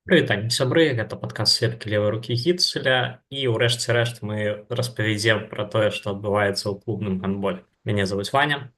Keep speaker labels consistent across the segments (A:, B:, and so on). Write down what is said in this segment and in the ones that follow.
A: Прывітанне, сябры, гэта падкаст сеткі левай рукі Гітцеля і ўрэшце рэшт мы распавядзем пра тое, што адбываецца ў клубным гандболе. Мяне завуць Ваня,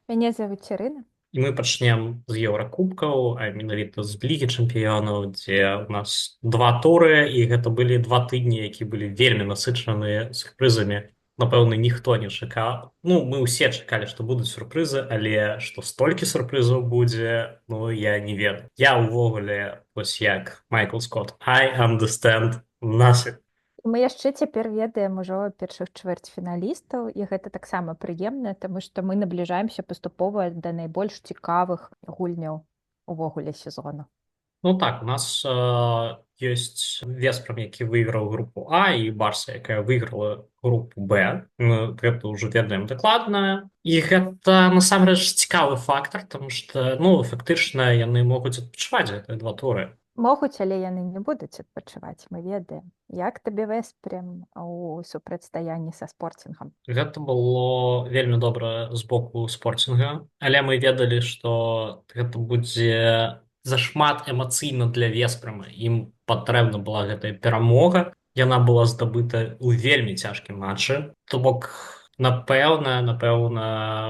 B: Мяне завуць Ірына.
A: і мы пачнем з еўракубкаў, а менавіта з лігі чэмпіёнаў, дзе ў нас два туры, і гэта былі 2 тыдні, які былі вельмі насычаныя сюрпрызамі. Напэўна, ніхто не чакаў. Ну, мы ўсе чакалі, што будуць сюрпрызы, але што столькі сюрпрызаў будзе, ну, я не ведаю. Я ўвогуле, вось як Майкл Скотт, I understand nothing.
B: Мы яшчэ цяпер ведаем ужо першых чвэрцьфіналістаў, і гэта таксама прыемна, таму што мы набліжаемся паступова да найбольш цікавых гульняў увогуле сезона.
A: Ну так, у нас ёсць Веспром, які выйграў групу А, і Барса, якая выйграла групу Б. Мы гэта ўжо ведаем дакладна. І гэта насамрэч цікавы фактар, тому што ну фактычна яны могуць адпачываць гэтыя два туры.
B: Могуць, але яны не будуць адпачываць, мы ведаем. Як табе Веспрем у супрацьстаянні са спорцінгам?
A: Гэта было вельмі добра з боку спорцінга, але мы ведалі, што гэта будзе зашмат эмацыйна для Веспрама. Ім патрэбна была гэтая перамога. Яна была здабыта ў вельмі цяжкім матчы. То бок, напэўна,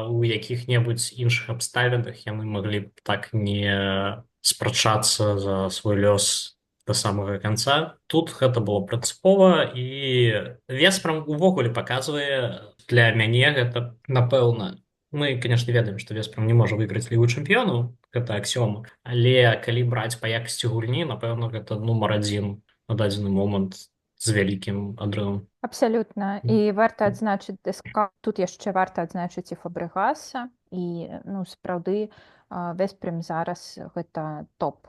A: у якіх-небудзь іншых абставінах яны маглі б так не спрачацца за свой лёс до самага канца. Тут гэта было прынцыпова, і Веспром увогуле паказвае для мяне гэта, напэўна, мы, конечно, ведаем, што Веспром не можа выйграць лігу чэмпіёнаў, гэта аксіома, але калі браць па якасці гульні, напэўна, гэта нумар адзін на дадзены момант з вялікім адрывам.
B: Абсалютна. І варта адзначыць тут яшчэ варта адзначыць і Фабрэгаса, і ну сапраўды Веспрем зараз гэта топ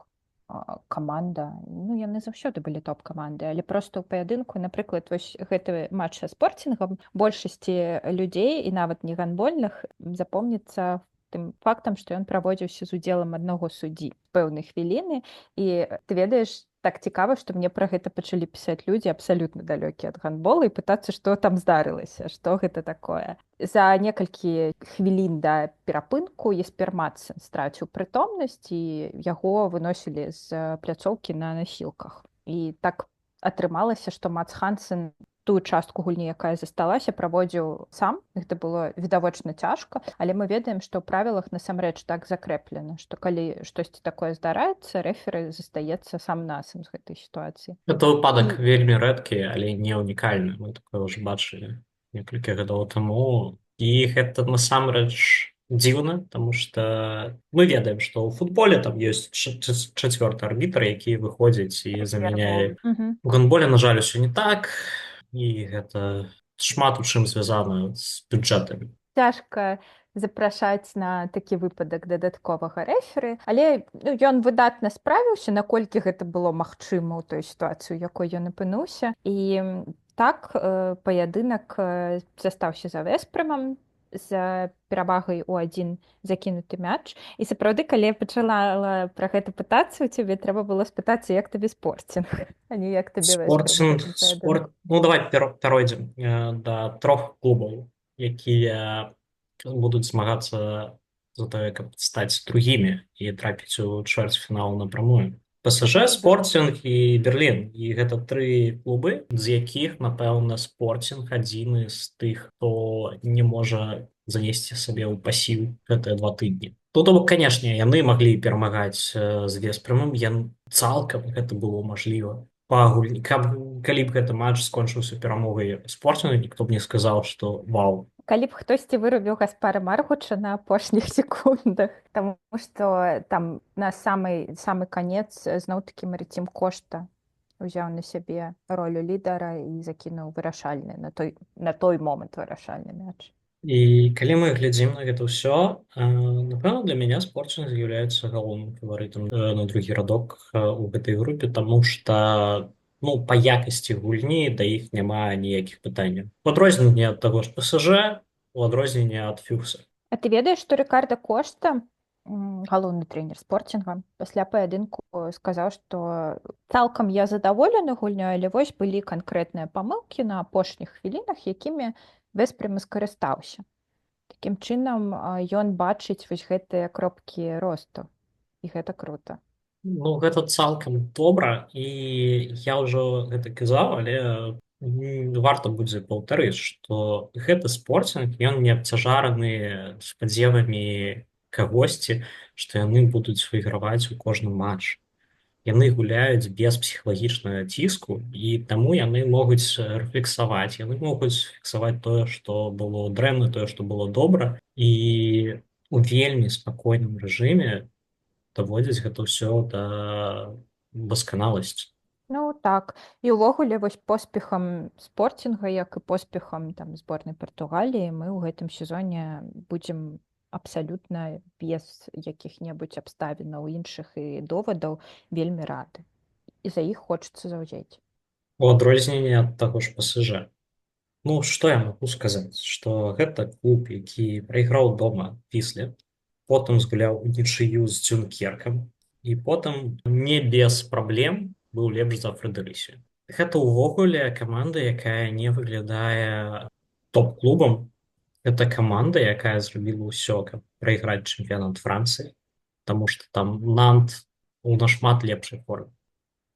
B: каманда. Ну яны заўсёды былі топ-каманды, але проста ў паядынку, напрыклад, вось гэты матч са спорцінгам большасці людзей і нават не гандбольных запомніцца тым фактам, што ён праводзіўся з удзелам аднаго суддзі пэўнай хвіліны. І ты ведаеш, так цікава, што мне пра гэта пачалі пісаць людзі абсалютна далёкія ад гандбола і пытацца, што там здарылася, што гэта такое. За некалькі хвілін да перапынку Еспер Мадсен страціў прытомнасць, і яго выносілі з пляцоўкі на насілках. І так атрымалася, што Мац Хансен тую частку гульні, якая засталася, праводзіў сам. Гэта было відавочна цяжка, але мы ведаем, што ў правілах насамрэч так закрэплена, што калі штосьці такое здараецца, рэферы застаецца сам насам з гэтай сітуацыі.
A: Гэта выпадак вельмі рэдкі, але не ўнікальны. Мы такое ўжо бачылі некалькі гадоў таму. І гэта насамрэч дзіўна, таму што мы ведаем, што ў футболе там ёсць чацвёрты арбітр, які выходзіць і замяняе. У гандболе, на жаль, усё не так, і гэта шмат у чым звязана з бюджэтамі.
B: Цяжка запрашаць на такі выпадак дадатковага рэферы, але ён выдатна справіўся, наколькі гэта было магчыма ў той сітуацыі, у якой ён апынуўся. І так паядынак застаўся за Веспрэмам з перавагай у адзін закінуты мяч. І сапраўды, калі я пачала пра гэта пытацца ў цябе, трэба было спытацца, як табе спорцінг, а не як табе Веспрэм.
A: Ну, давай перайдзем да трох клубаў, якія будуць змагацца за тое, каб стаць другімі і трапіць у чвэрцьфінал напрамую. ПСЖ, Спорцінг і Берлін. І гэта тры клубы, з якіх, напэўна, Спорцінг адзіны з тых, хто не можа занесці сабе ў пасіў гэтыя 2 тыдні. Ну, то бок, канешне, яны маглі перамагаць з Веспрэмам, цалкам гэта было мажліва. Калі б гэты матч скончыўся перамогай Спорцінгу, ніхто б не сказаў, што вау.
B: Калі б хтосьці вырабіў Гаспара Маргуча на апошніх секундах, таму што там на самы канец зноў-такі Марыцім Кошта ўзяў на сябе ролю лідара і закінуў вырашальны на той момант вырашальны мяч.
A: І калі мы глядзім на гэта ўсё, напэўна, для мяне Спорцінг з'яўляецца галоўным фаварытам на другі радок у гэтай групе, таму што ну, па якасці гульні да іх няма ніякіх пытанняў. У адрозненне ад таго ж ПСЖ, у адрозненне ад Фюкса.
B: А ты ведаеш, што Рыкарда Кошта, галоўны трэнер Спорцінга, пасля паядынку сказаў, што цалкам я задаволены гульнёй, але вось былі канкрэтныя памылкі на апошніх хвілінах, якімі Веспрэм скарыстаўся. Такім чынам ён бачыць вось гэтыя кропкі росту. І гэта крута.
A: Ну, гэта цалкам добра, і я ўжо гэта казаў, але варта будзе паўтарыць, што гэты спорцінг ён не абцяжараны спадзевамі кагосьці, што яны будуць выйграваць у кожным матчы. Яны гуляюць без псіхалагічнага ціску, і таму яны могуць рэфлексаваць, яны могуць фіксаваць тое, што было дрэнна, тое, што было добра, і у вельмі спакойным рэжыме даводзіць гэта ўсё да дасканаласці.
B: Ну так. І ўвогуле вось поспехам спорцінга, як і поспехам там зборнай Партугаліі, мы ў гэтым сезоне будзем абсалютна без якіх-небудзь абставінаў іншых і довадаў вельмі рады. І за іх хочацца заўзець.
A: У адрозненне ад таго ж ПСЖ. Ну, што я магу сказаць, што гэта клуб, які прайграў дома Вісле, потым згуляў унічыю з Дзюнкеркам, і потым не без праблем быў лепш за Фрэдэрысію. Гэта ўвогуле каманда, якая не выглядае топ-клубам. Гэта каманда, якая зрабіла ўсё, каб прайграць чэмпіянат Францыі, таму што там Нант у нашмат лепшай форме.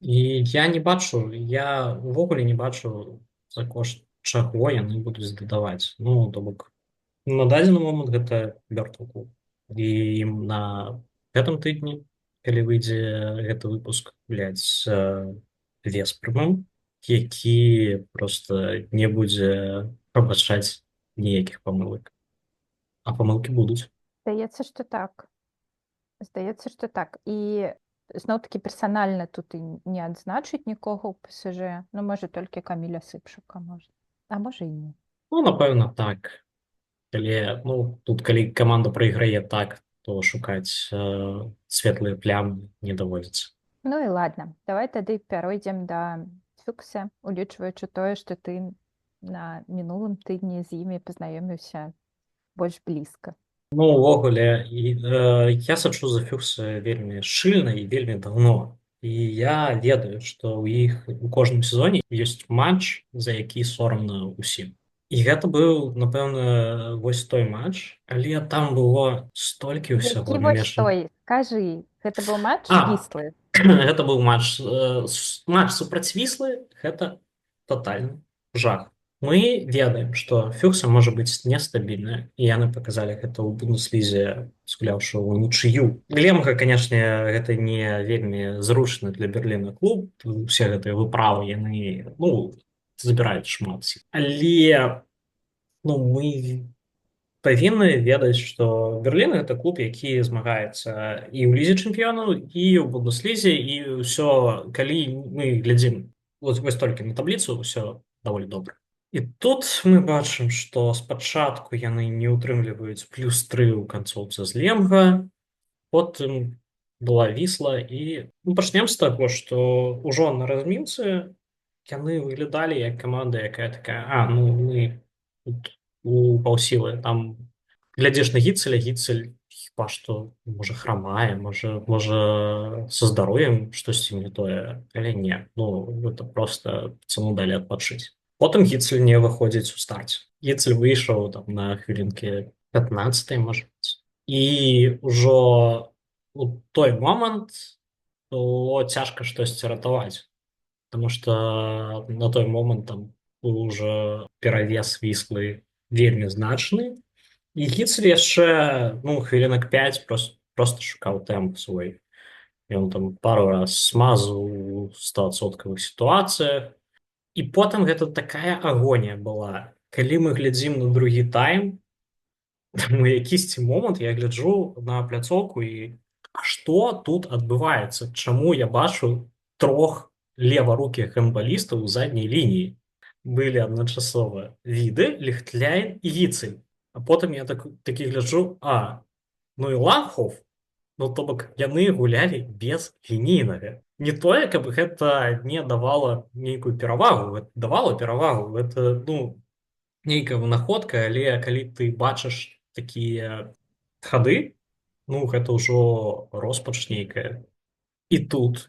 A: І я не бачу, я ўвогуле не бачу, за кошт чаго яны будуць дадаваць. Ну, то бок, на дадзены момант гэта мёртвы клуб. І ім на гэтым тыдні, калі выйдзе гэты выпуск, гуляць з Веспрэмам, які проста не будзе прабачаць ніякіх памылак. А памылкі будуць.
B: Здаецца, што так. Здаецца, што так. І зноў-такі персанальна тут і не адзначыць нікога ў ПСЖ, ну можа толькі Каміля Сыпшука можна. А можа і не.
A: Ну, напэўна, так. Калі, ну, тут калі каманда прайграе так, то шукаць светлыя плямы не даводзіцца.
B: Ну і ладно, давай тады пяройдзем да Фюкса, улічваючы тое, што ты на мінулым тыдні з імі пазнаёміўся больш блізка.
A: Ну, увогуле, я сачу за Фюкса вельмі шчыльна і вельмі даўно. І я ведаю, што ў іх у кожным сезоне ёсць матч, за які сорамна ўсім. І гэта быў, напэўна, вось той матч, але там было столькі ўсяго
B: Які вось
A: намешана.
B: той, скажы, гэта быў матч
A: А,
B: Віслы?
A: гэта быў матч супраць Віслы, гэта татальны жах. Мы ведаем, што Фюкса можа быць нестабільная, і яны паказалі гэта ў Бундеслізе, згуляўшы ў нічыю. Глемга, канешне, гэта не вельмі зручны для Берліна клуб. Усе гэтыя выправы яны, ну, забіраюць шмат. Але, ну, мы павінны ведаць, што Берлін гэта клуб, які змагаецца і ў лізе чэмпіёнаў, і ў Бундеслізе, і ўсё, калі мы глядзім вось толькі на табліцу, ўсё даволі добра. І тут мы бачым, што спачатку яны не ўтрымліваюць +3 ў канцоўцы з Лемга, потым была Вісла, і пачнем з таго, што ўжо на размінцы яны выглядалі як каманда, якая такая, ну мы тут у паўсілы, там глядзіш на Гіцеля, Гіцель хіба што можа храмае, можа са здароўем штосьці не тое, але не, ну гэта проста цану далі адпачыць. Потым Гіцель не выходзіць у старце. Гіцель выйшаў там на хвілінкі 15, можа быць. І ўжо у той момант было цяжка штосьці ратаваць, таму што на той момант там уже перавес Віслы вельмі значны. І Гіцель яшчэ, ну, хвілінак 5 просто шукаў тэмп свой. Ён там пару раз смазаў у 100% сітуацыях. І потым гэта такая агонія была. Калі мы глядзім на другі тайм, у якісьці момант я гляджу на пляцоўку і што тут адбываецца? Чаму я бачу 3 леварукіх гандбалістаў у задняй лініі? Былі адначасова Віды, Ліхтляйн і Гіцель. А потым я такі гляджу, ну і Ланхоф, ну то бок яны гулялі без лінійнага. Не тое, каб гэта не давала нейкую перавагу, гэта давала перавагу, гэта, ну, нейкая вынаходка, але калі ты бачыш такія хады, ну, гэта ўжо роспач нейкая. І тут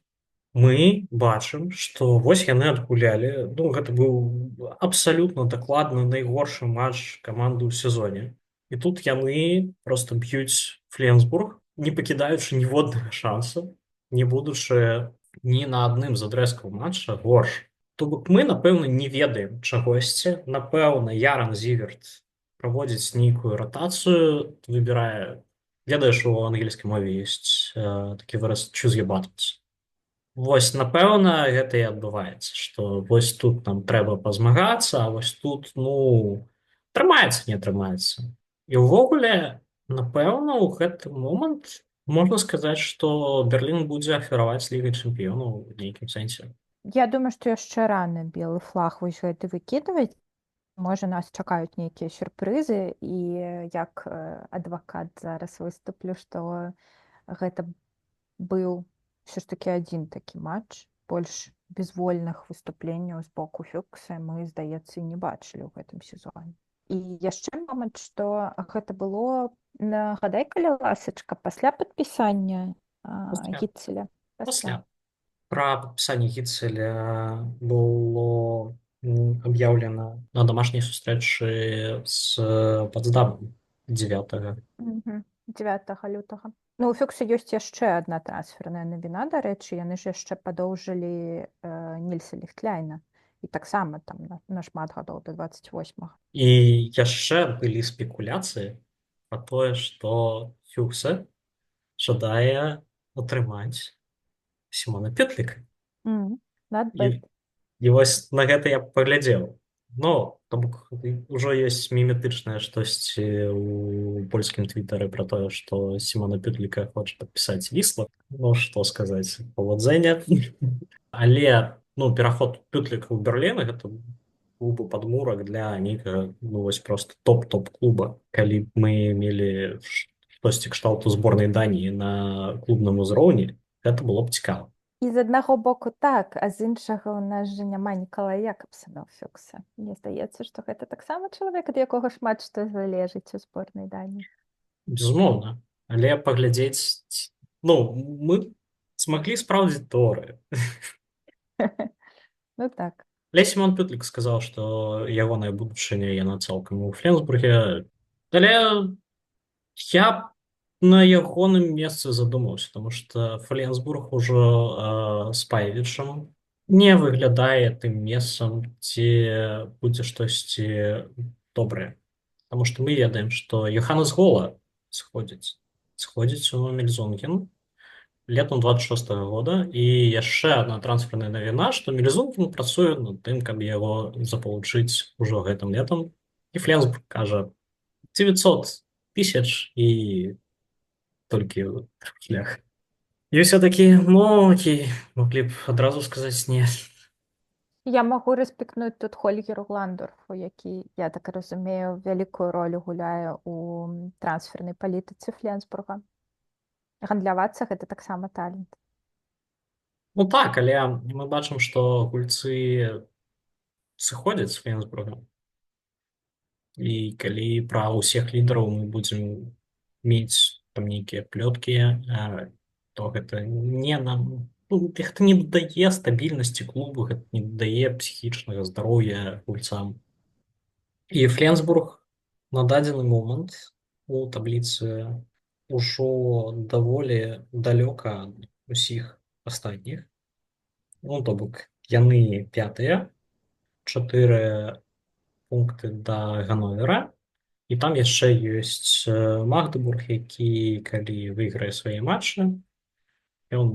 A: мы бачым, што вось яны адгулялі, ну, гэта быў абсалютна дакладна найгоршы матч каманды ў сезоне. І тут яны проста б'юць Фленсбург, не пакідаючы ніводнага шанса. не будучы ні на адным з адрэзкаў матча горш. То бок мы, напэўна, не ведаем чагосьці. Напэўна, Яран Зіверт праводзіць нейкую ратацыю, выбірае, ведаеш, у ангельскай мове ёсць такі выраз choose your battles. Вось, напэўна, гэта і адбываецца, што вось тут нам трэба пазмагацца, а вось тут, ну, трымаецца, не трымаецца. І ўвогуле, напэўна, у гэты момант можна сказаць, што Берлін будзе афіраваць лігай чэмпіёнаў у нейкім сэнсе.
B: Я думаю, што яшчэ рана белы флаг вось гэты выкідваць. Можа, нас чакаюць нейкія сюрпрызы, і як адвакат зараз выступлю, што гэта быў ўсё ж такі адзін такі матч. Больш безвольных выступленняў з боку Фюкса мы, здаецца, і не бачылі ў гэтым сезоне. І яшчэ момант, што гэта было, нагадай, калі ласачка, пасля падпісання Гітцеля.
A: Пасля. Пра падпісанне Гітцеля было аб'яўлена на дамашняй сустрэчы з Потсдамам 9
B: лютага. Ну, у Фюкса ёсць яшчэ адна трансферная навіна, дарэчы, яны ж яшчэ падоўжылі Нільса Ліхтляйна. І таксама там на шмат гадоў да 28.
A: І яшчэ былі спекуляцыі пра тое, што Фюкса жадае атрымаць Сімона Петліка. І вось на гэта я паглядзеў. Ну, то бок ужо ёсць міметычнае штосьці ў польскім твітары пра тое, што Сімона Петліка хоча падпісаць Вісла. Ну, што сказаць, павадзення. Але, ну, пераход Петліка ў Берлін, гэта быў бы падмурак для нейкага, ну, вось проста топ-топ клуба. Калі б мы мелі штосьці кшталту зборнай Даніі на клубным узроўні, гэта было б цікава.
B: І з аднаго боку так, а з іншага ў нас жа няма Нікалая Якабсена ў Фюкса. Мне здаецца, што гэта таксама чалавек, ад якога шмат што залежыць у зборнай Даніі.
A: Безумоўна. Але паглядзець, ну, мы змаглі спраўдзіць тэорыю.
B: Ну так.
A: Але Сімон Петлік сказаў, што ягоная будучыня яна цалкам у Фленсбурге. Але я б на ягоным месцы задумаўся, таму што Фленсбург ужо з Паевічам не выглядае тым месцам, дзе будзе штосьці добрае. Таму што мы ведаем, што Йоханнес Гола сходзіць у Мельзонген летом 26-го года, і яшчэ адна трансферная навіна, што Мельзонген працуе над тым, каб яго запалучыць ужо гэтым летом. І Фленсбург кажа 900 000 і толькі шлях. І ўсё-такі, ну, окей, маглі б адразу сказаць не.
B: Я магу рэспектнуць тут Хольгеру Гландорфу, які, я так разумею, вялікую ролю гуляе ў трансфернай палітыцы Фленсбурга. Гандлявацца гэта таксама талент.
A: Ну так, але мы бачым, што гульцы сыходзяць з Фленсбурга. І калі пра ўсіх лідараў мы будзем мець там нейкія плёткі, то гэта не нам, ну, гэта не дадае стабільнасці клубу, гэта не дадае псіхічнага здароўя гульцам. І Фленсбург на дадзены момант у табліцы ужо даволі далёка ад усіх астатніх. Ну, то бок, яны 5-е, 4 пункты да Гановера, і там яшчэ ёсць Магдебург, які, калі выйграе свае матчы, ён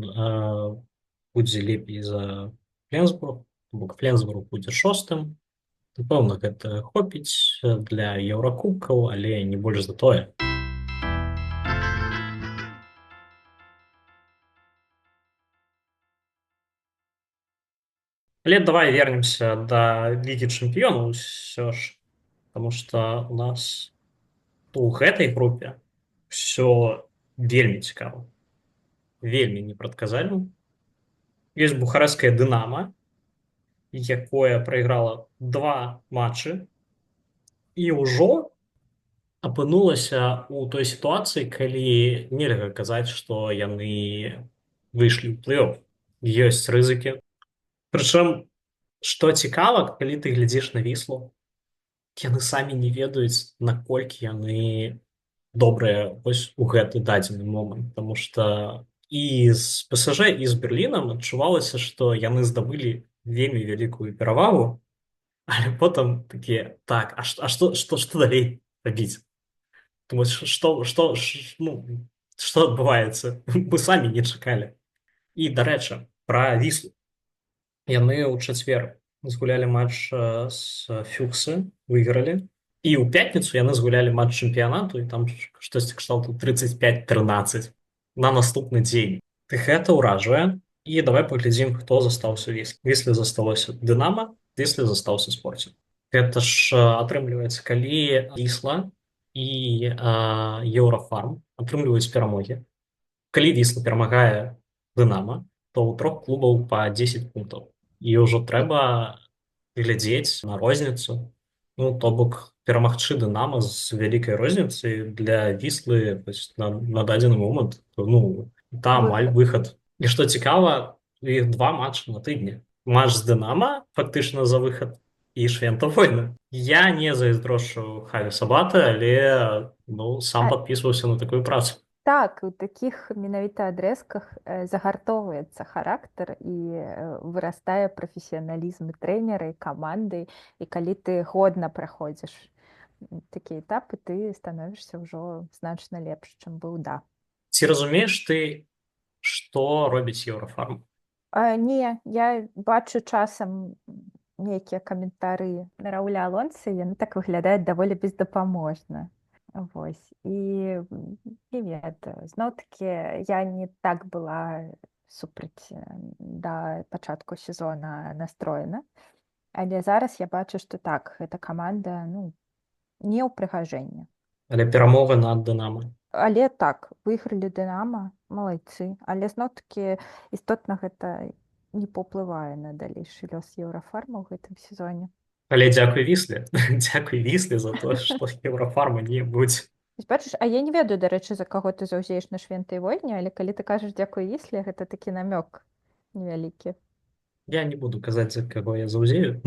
A: будзе лепей за Фленсбург, то бок Фленсбург будзе 6-м. Напэўна, гэта хопіць для еўракубкаў, але не больш за тое. Але давай вернемся да Лігі Чэмпіёнаў ўсё ж, таму што у нас у гэтай групе ўсё вельмі цікава, вельмі непрадказальна. Ёсць бухарэсцкае Дынама, якое прайграла 2 матчы і ўжо апынулася ў той сітуацыі, калі нельга казаць, што яны выйшлі ў плэй-оф. Ёсць рызыкі. Прычым, што цікава, калі ты глядзіш на Віслу, яны самі не ведаюць, наколькі яны добрыя вось у гэты дадзены момант, таму што І з ПСЖ, і з Берлінам адчувалася, што яны здабылі вельмі вялікую перавагу, але потым такія так, што далей рабіць? Думаць, што адбываецца? Мы самі не чакалі. І, дарэчы, пра Віслу. Яны ў чацвер згулялі матч з Фюксы, выйгралі. І ў пятніцу яны згулялі матч чэмпіянату, і там штосьці кшталту 35-13 на наступны дзень. Ты гэта ўражвае. І давай паглядзім, хто застаўся Вісле. Вісле засталося Дынама, Вісле застаўся Спорціў. Гэта ж атрымліваецца, калі Вісла і Еўрафарм атрымліваюць перамогі. Калі Вісла перамагае Дынама, то ў трох клубаў па 10 пунктаў. І ўжо трэба глядзець на розніцу. Ну, то бок, перамагчы Дынама з вялікай розніцай для Віслы на дадзены момант, ну, там амаль выхад. І што цікава, у іх 2 матчы на тыдні. Матч з Дынама, фактычна за выхад, і Швента Война. Я не зайздрошчу Хаві Сабата, але сам падпісваўся на такую працу.
B: Так, у такіх менавіта адрэзках загартоўваецца характар і вырастае прафесіяналізм і трэнера, і каманды, і калі ты годна праходзіш такі этапы, ты становішся ўжо значна лепш, чым быў да.
A: Ці разумееш ты, што робіць Еўрафарм?
B: Не, я бачу часам нейкія каментары на Рауля Алонса, яны так выглядаюць даволі бездапаможна. Вось. І не ведаю, зноў-такі я не так была супраць да пачатку сезона настроена, але зараз я бачу, што так, гэта каманда не ўпрыгажэння.
A: Але перамога над Дынама.
B: Але так, выйгралі Дынама, малайцы, але зноў-такі істотна гэта не паўплывае на далейшы лёс Еўрафарма ў гэтым сезоне.
A: Але дзякуй Вісле. Дзякуй Вісле за тое, што Еўрафарма не будзе.
B: Бачыш, а я не ведаю, дарэчы, за каго ты заўзееш на Швентай Войне, але калі ты кажаш дзякуй Вісле, гэта такі намёк невялікі.
A: Я не буду казаць, за каго я заўзею.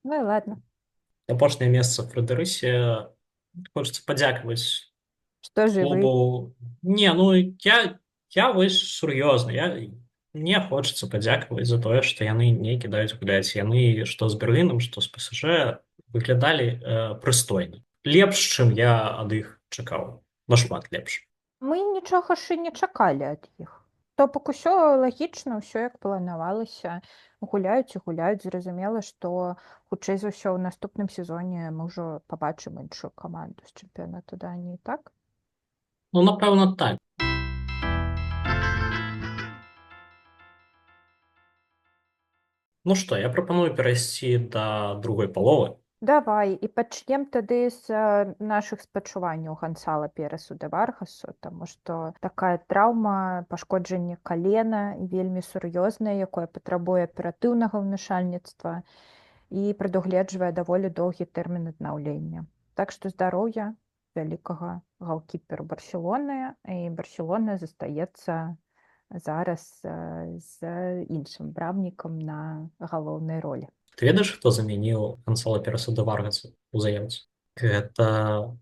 B: Ну і ладно.
A: Апошняе месца Фрэдэрысе. Хочацца падзякаваць
B: Што жывы?
A: клубу. Не, я вось сур'ёзна. Мне хочацца падзякаваць за тое, што яны не кідаюць гуляць. Яны што з Берлінам, што з ПСЖ выглядалі прыстойна. Лепш, чым я ад іх чакаў. Нашмат лепш.
B: Мы нічога ж і не чакалі ад іх. То бок усё лагічна, ўсё як планавалася. Гуляюць і гуляюць. Зразумела, што хутчэй за ўсё ў наступным сезоне мы ўжо пабачым іншую каманду з чэмпіянату Даніі, так?
A: Ну, напэўна, так. Ну што, я прапаную перайсці да другой паловы.
B: Давай, і пачнем тады з нашых спачуванняў Гансала Пересу де Варгасу, таму што такая траўма, пашкоджанне калена вельмі сур'ёзнае, якое патрабуе аператыўнага ўмяшальніцтва і прадугледжвае даволі доўгі тэрмін аднаўлення. Так што здароўя вялікага галкіперу Барселоны, і Барселона застаецца зараз з іншым брамнікам на галоўнай ролі.
A: Ты ведаеш, хто замяніў Гансала Переса де Варгаса ў заяўцы? Гэта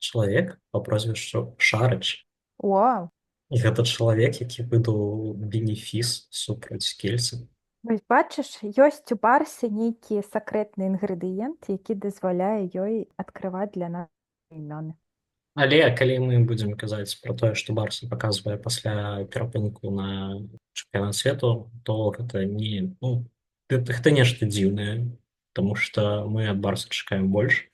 A: чалавек па прозвішчу Шарыч.
B: Уау!
A: І гэта чалавек, які выдаў бенефіс супраць Кельцы.
B: Вось бачыш, ёсць у Барсы нейкі сакрэтны інгрэдыент, які дазваляе ёй адкрываць для нас імёны.
A: Але калі мы будзем казаць пра тое, што Барса паказвае пасля перапынку на чэмпіянат свету, то гэта гэта нешта дзіўнае, таму што мы ад Барса чакаем больш.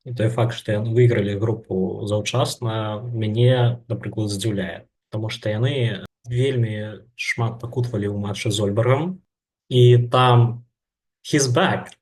A: І той факт, што яны выйгралі групу заўчасна, мяне, напрыклад, здзіўляе. Таму што яны вельмі шмат пакутвалі ў матчы з Ольбергам, і там he's back.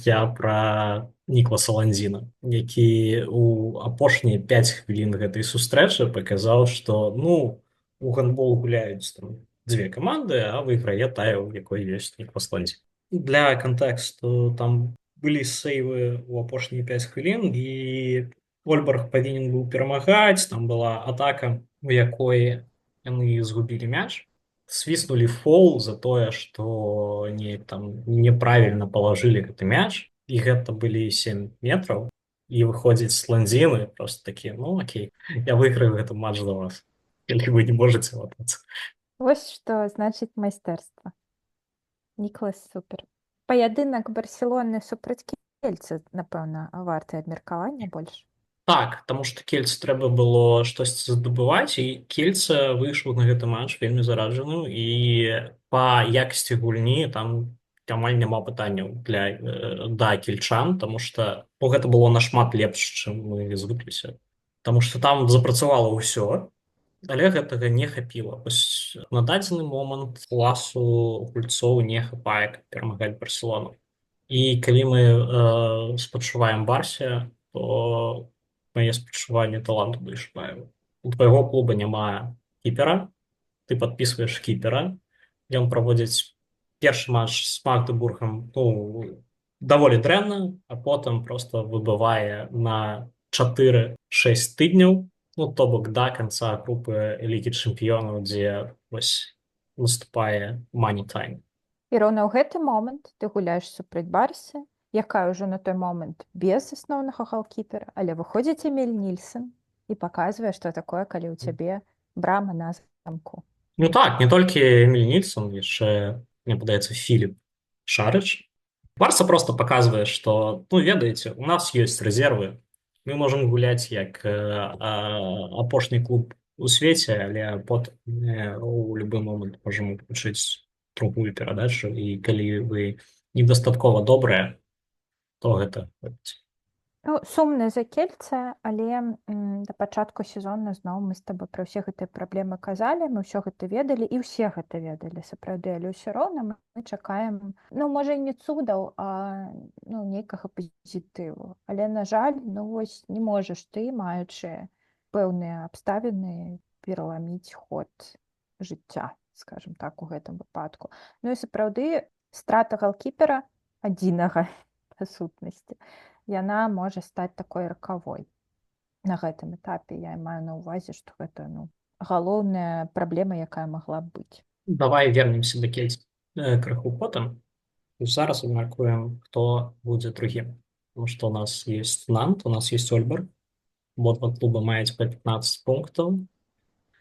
A: Я пра Нікласа Ландзіна, які у апошнія 5 хвілін гэтай сустрэчы паказаў, што у гандбол гуляюць там 2 каманды, а выйграе тая, у якой ёсць Ніклас Ландзін. Для кантэксту там былі сейвы ў апошнія 5 хвілін, і Ольберг павінен быў перамагаць, там была атака, у якой яны згубілі мяч. Свіснулі фол за тое, што там неправільна палажылі гэты мяч, і гэта былі 7 метраў, і выходзіць Ландзін, просто такі, окей, я выйграю гэты матч за вас, калі вы не можаце латацца.
B: Вось што значыць майстэрства. Ніклас супер. Паядынак Барселоны супраць Кельца, напэўна, варты абмеркавання больш.
A: Так, таму што кельцы трэба было штосьці здабываць, і кельца выйшаў на гэты матч вельмі зараджаным, і па якасці гульні там амаль няма пытанняў да кельчан, таму што гэта было нашмат лепш, чым мы звыкліся. Таму што там запрацавала ўсё, але гэтага не хапіла. Вось на дадзены момант класу гульцоў не хапае, каб перамагаць Барселону. І калі мы спачуваем Барсе, то мае спачуванне таланту да Ішмаева. У твайго клуба няма кіпера, ты падпісваеш кіпера, ён праводзіць першы матч з Магдебургам, ну, даволі дрэнна, а потым просто выбывае на 4-6 тыдняў, ну, то бок да канца групы Лігі чэмпіёнаў, дзе вось наступае мані тайм.
B: І роўна ў гэты момант ты гуляеш супраць Барсы, якая ўжо на той момант без асноўнага галкіпера, але выходзіць Эміль Нільсэн і паказвае, што такое, калі ў цябе брама на замку.
A: Ну так, не толькі Эміль Нільсон, яшчэ, мне падаецца, Філіп Шарыч. Барса просто паказвае, што, ну, ведаеце, у нас ёсць рэзервы. Мы можам гуляць як апошні клуб у свеце, але потым у любы момант можам уключыць другую перадачу, і калі вы недастаткова добрыя, то гэта робіць.
B: Ну, сумна за Кельца, але да пачатку сезона зноў мы з табой пра ўсе гэтыя праблемы казалі, мы ўсё гэта ведалі і ўсе гэта ведалі сапраўды, але ўсё роўна мы чакаем, ну, можа, і не цудаў, а ну, нейкага пазітыву. Але, на жаль, ну вось не можаш ты, маючы пэўныя абставіны, пераламіць ход жыцця, скажем так, у гэтым выпадку. Ну і сапраўды страта галкіпера адзінага па сутнасці, яна можа стаць такой ракавой на гэтым этапе. Я маю на ўвазе, што гэта ну, галоўная праблема, якая магла б быць.
A: Давай вернемся да кельца крыху потым. Зараз абмяркуем, хто будзе другім. Тому што у нас ёсць Нант, у нас ёсць Ольберг. Обидва клуба маюць па 15 пунктаў.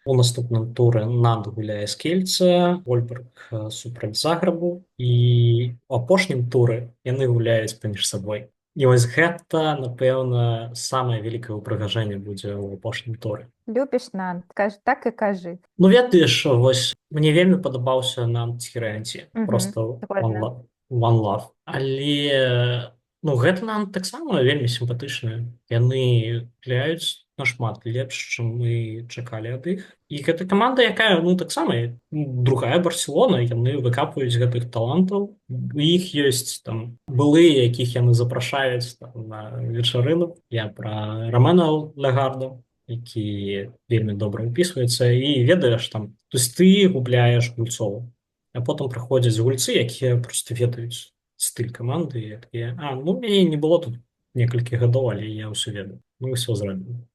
A: У наступным туры Нант гуляе з Кельца, Ольберг супраць Загребу, і у апошнім туры яны гуляюць паміж сабой. І вось гэта, напэўна, самае вялікае ўпрыгажэнне будзе ў апошнім туры.
B: Любіш Нант, так і кажы.
A: Ну, ведаеш, вось мне вельмі падабаўся Нант Тірэнці. Просто one love. Але ну, гэта Нант таксама вельмі сімпатычныя. Яны гуляюць нашмат лепш, чым мы чакалі ад іх. І гэта каманда, якая, ну, таксама другая Барселона, яны выкапваюць гэтых талантаў. У іх ёсць там былыя, якіх яны запрашаюць там, на вечарыну. Я пра Ромена Лагарда, які вельмі добра ўпісваецца, і ведаеш там, то есть ты губляеш гульцоў, а потым прыходзяць гульцы, якія просто ведаюць стыль каманды, такія, ну, мяне не было тут некалькі гадоў, але я ўсё ведаю. Мы ўсё зробім.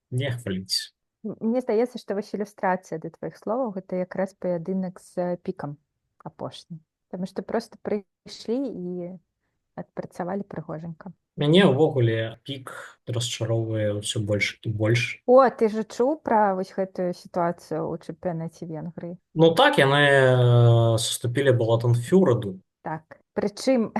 A: Не хваліць.
B: Мне здаецца, што вось ілюстрацыя да тваіх словаў гэта якраз паядынак з пікам апошні. Таму што проста прыйшлі і адпрацавалі прыгожанька.
A: Мяне ўвогуле пік расчароўвае ўсё больш і больш.
B: О, ты ж чуў пра вось гэтую сітуацыю ў чэмпіянаце Венгрыі?
A: Ну так, яны саступілі Балатон-Фюраду.
B: Так. Прычым,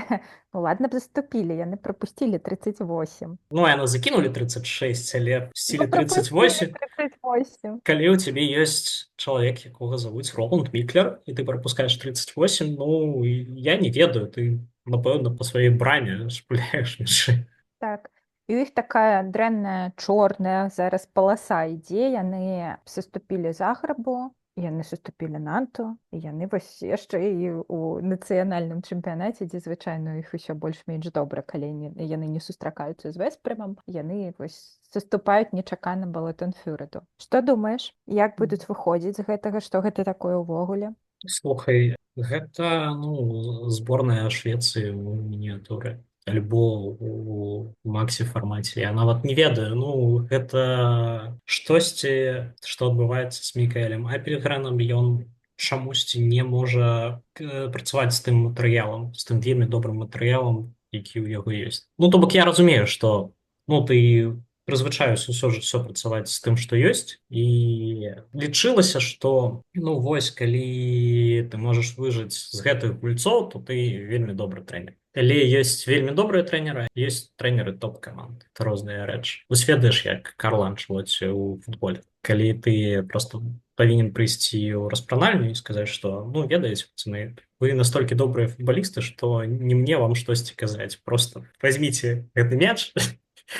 B: ну ладно б заступілі, яны прапусцілі 38.
A: Ну, яны закінулі 36, але пусцілі 38.
B: 38.
A: Калі ў цябе ёсць чалавек, якога завуць Роланд Міклер, і ты прапускаеш 38, ну, я не ведаю, ты, напэўна, па сваёй браме шпуляеш мячы.
B: Так. І ў іх такая дрэнная чорная зараз паласа ідзе, яны саступілі Загребу, яны саступілі Нанту, і яны вось яшчэ і ў нацыянальным чэмпіянаце, дзе звычайна іх усё больш-менш добра, калі яны не сустракаюцца з Вэспрэмам, яны вось саступаюць нечакана Балатон-Фюраду. Што думаеш, як будуць выходзіць з гэтага, што гэта такое ўвогуле?
A: Слухай, гэта, ну, зборная Швецыі ў мініатуры. Альбо у максі-фармаце. Я нават не ведаю, ну, гэта штосьці, што адбываецца з Мікаэлем Апельгрэнам, ён чамусьці не можа працаваць з тым матэрыялам, з тым вельмі добрым матэрыялам, які ў яго ёсць. Ну, то бок я разумею, што, ну, ты прызвычаюся ўсё жыццё працаваць з тым, што ёсць, і лічылася, што ну вось калі ты можаш выжыць з гэтых гульцоў, то ты вельмі добры трэнер. Але ёсць вельмі добрыя трэнеры, ёсць трэнеры топ-каманд. Это розныя рэчы. Вось ведаеш, як Карл Анчэлоці ў футболе. Калі ты просто павінен прыйсці ў распранальню і сказаць, што ну ведаеце, пацаны, вы настолькі добрыя футбалісты, што не мне вам штосьці казаць. Просто возьміце гэты мяч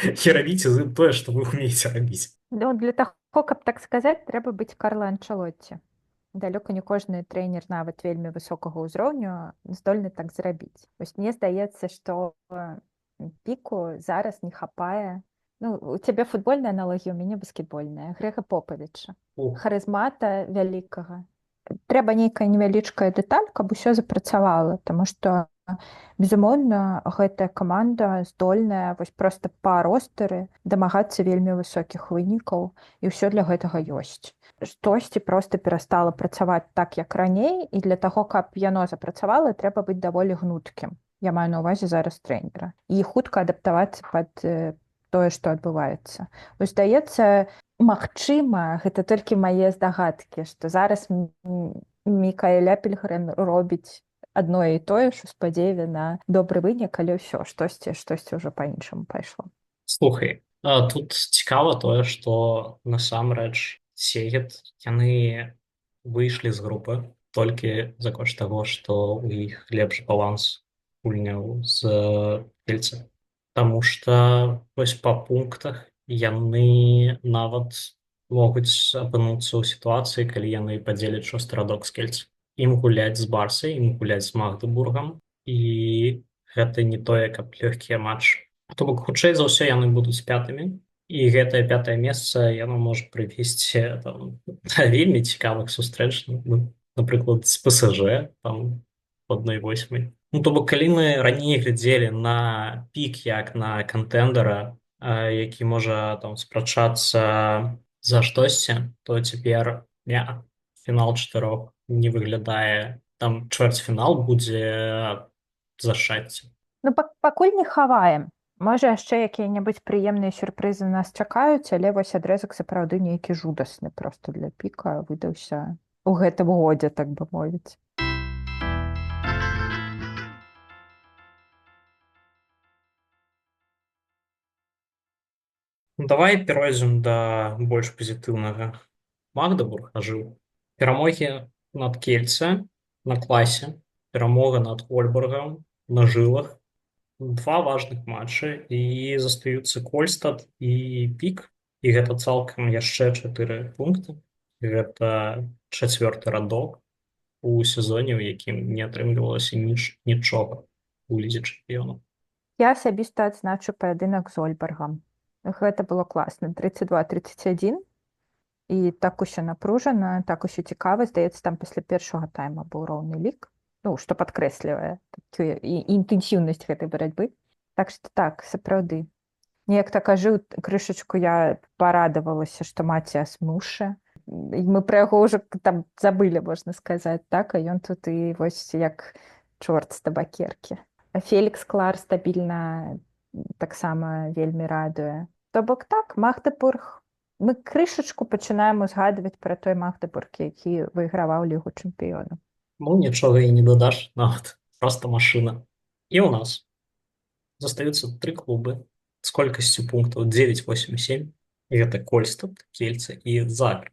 A: і рабіце з ім тое, што вы ўмееце рабіць.
B: Ну, для таго, каб так сказаць, трэба быць Карла Анчэлотці. Далёка не кожны трэнер нават вельмі высокага ўзроўню здольны так зрабіць. Вось мне здаецца, што піку зараз не хапае. Ну, у цябе футбольная аналогія, у мяне баскетбольная. Грэга Попавіча. Харызмата вялікага. Трэба нейкая невялічкая дэталь, каб усё запрацавала, таму што безумоўна, гэтая каманда здольная вось проста па ростары дамагацца вельмі высокіх вынікаў, і ўсё для гэтага ёсць. Штосьці проста перастала працаваць так, як раней, і для таго, каб яно запрацавала, трэба быць даволі гнуткім. Я маю на ўвазе зараз трэнера. І хутка адаптавацца пад тое, што адбываецца. Вось, здаецца, магчыма, гэта толькі мае здагадкі, што зараз Мікаэль Апельгрен робіць адно і тое, що спадзеве на добры вынік, але ўсё, штосьці ўжо па-іншаму пайшло.
A: Слухай, тут цікава тое, што насамрэч Сегет, яны выйшлі з групы толькі за кошт таго, што у іх лепш баланс гульняў з Кельце. Таму што вось па пунктах яны нават могуць апынуцца ў сітуацыі, калі яны падзеляць шосты радок з Кельце. Ім гуляць з Барсай, ім гуляць з Магдебургам, і гэта не тое, каб лёгкія матчы. То бок, хутчэй за ўсё, яны будуць пятымі, і гэтае пятае месца яно можа прывесці вельмі цікавых сустрэч, напрыклад, з ПСЖ, там, в 1/8. Ну, то бок, калі мы раней глядзелі на пік як на кантэндара, які можа там спрачацца за штосьці, то цяпер фінал 4 не выглядае. Там чвэрцьфінал будзе за шчасце.
B: Ну, пакуль не хаваем. Можа, яшчэ якія-небудзь прыемныя сюрпрызы нас чакаюць, але вось адрэзак сапраўды нейкі жудасны проста для піка выдаўся у гэтым годзе, так бы мовіць.
A: Давай перайдзем да больш пазітыўнага. Магдебург ажыў. Перамогі над Кельце на класе, перамога над Ольбургам на жылах, 2 важных матчы, і застаюцца Кольстад і Пік, і гэта цалкам яшчэ 4 пункты. Гэта 4-ты радок у сезоне, у якім не атрымлівалася нічога у лізе чэмпіёнаў.
B: Я асабіста адзначу паядынак з Ольбургам. Гэта было класна. 32-31. І так усё напружана, так усё цікава. Здаецца, там пасля першага тайма быў роўны лік. Ну, што падкрэслівае такую інтэнсіўнасць гэтай барацьбы. Так што так, сапраўды. Неяк так ажыў, крышачку я парадавалася, што Маціас Муше. Мы пра яго ўжо там забылі, можна сказаць, так? А ён тут і вось як чорт з табакеркі. Фелікс Клар стабільна таксама вельмі радуе. То бок так, Магдебург. Мы крышачку пачынаем узгадваць пра той Магдебург, які выйграваў Лігу чэмпіёнаў.
A: Ну, нічога і не дадаш, нават. Просто машына. І ў нас застаюцца 3 клубы з колькасцю пунктаў 9, 8, 7. І гэта Кольстад, Кельце і Загреб.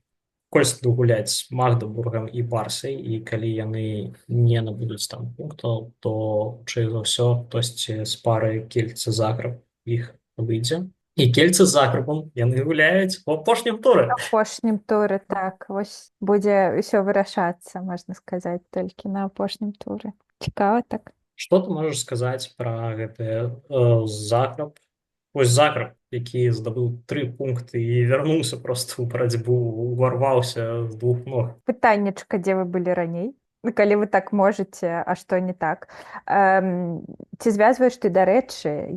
A: Кольстаду гуляць з Магдебургам і Барсай, і калі яны не набудуць там пунктаў, то хутчэй за ўсё хтосьці з пары Кельце-Загреб іх выйдзе. І Кельце з Загребам яны гуляюць у апошнім туры.
B: У апошнім туры, так. Вось будзе ўсё вырашацца, можна сказаць, толькі на апошнім туры. Цікава так.
A: Што ты можаш сказаць пра гэты Загреб? Вось Загреб, які здабыў 3 пункты і вярнуўся проста ў барацьбу, уварваўся з 2 ног.
B: Пытаннячка, дзе вы былі раней? Калі вы так можаце, а што не так? Ці звязваеш ты, дарэчы,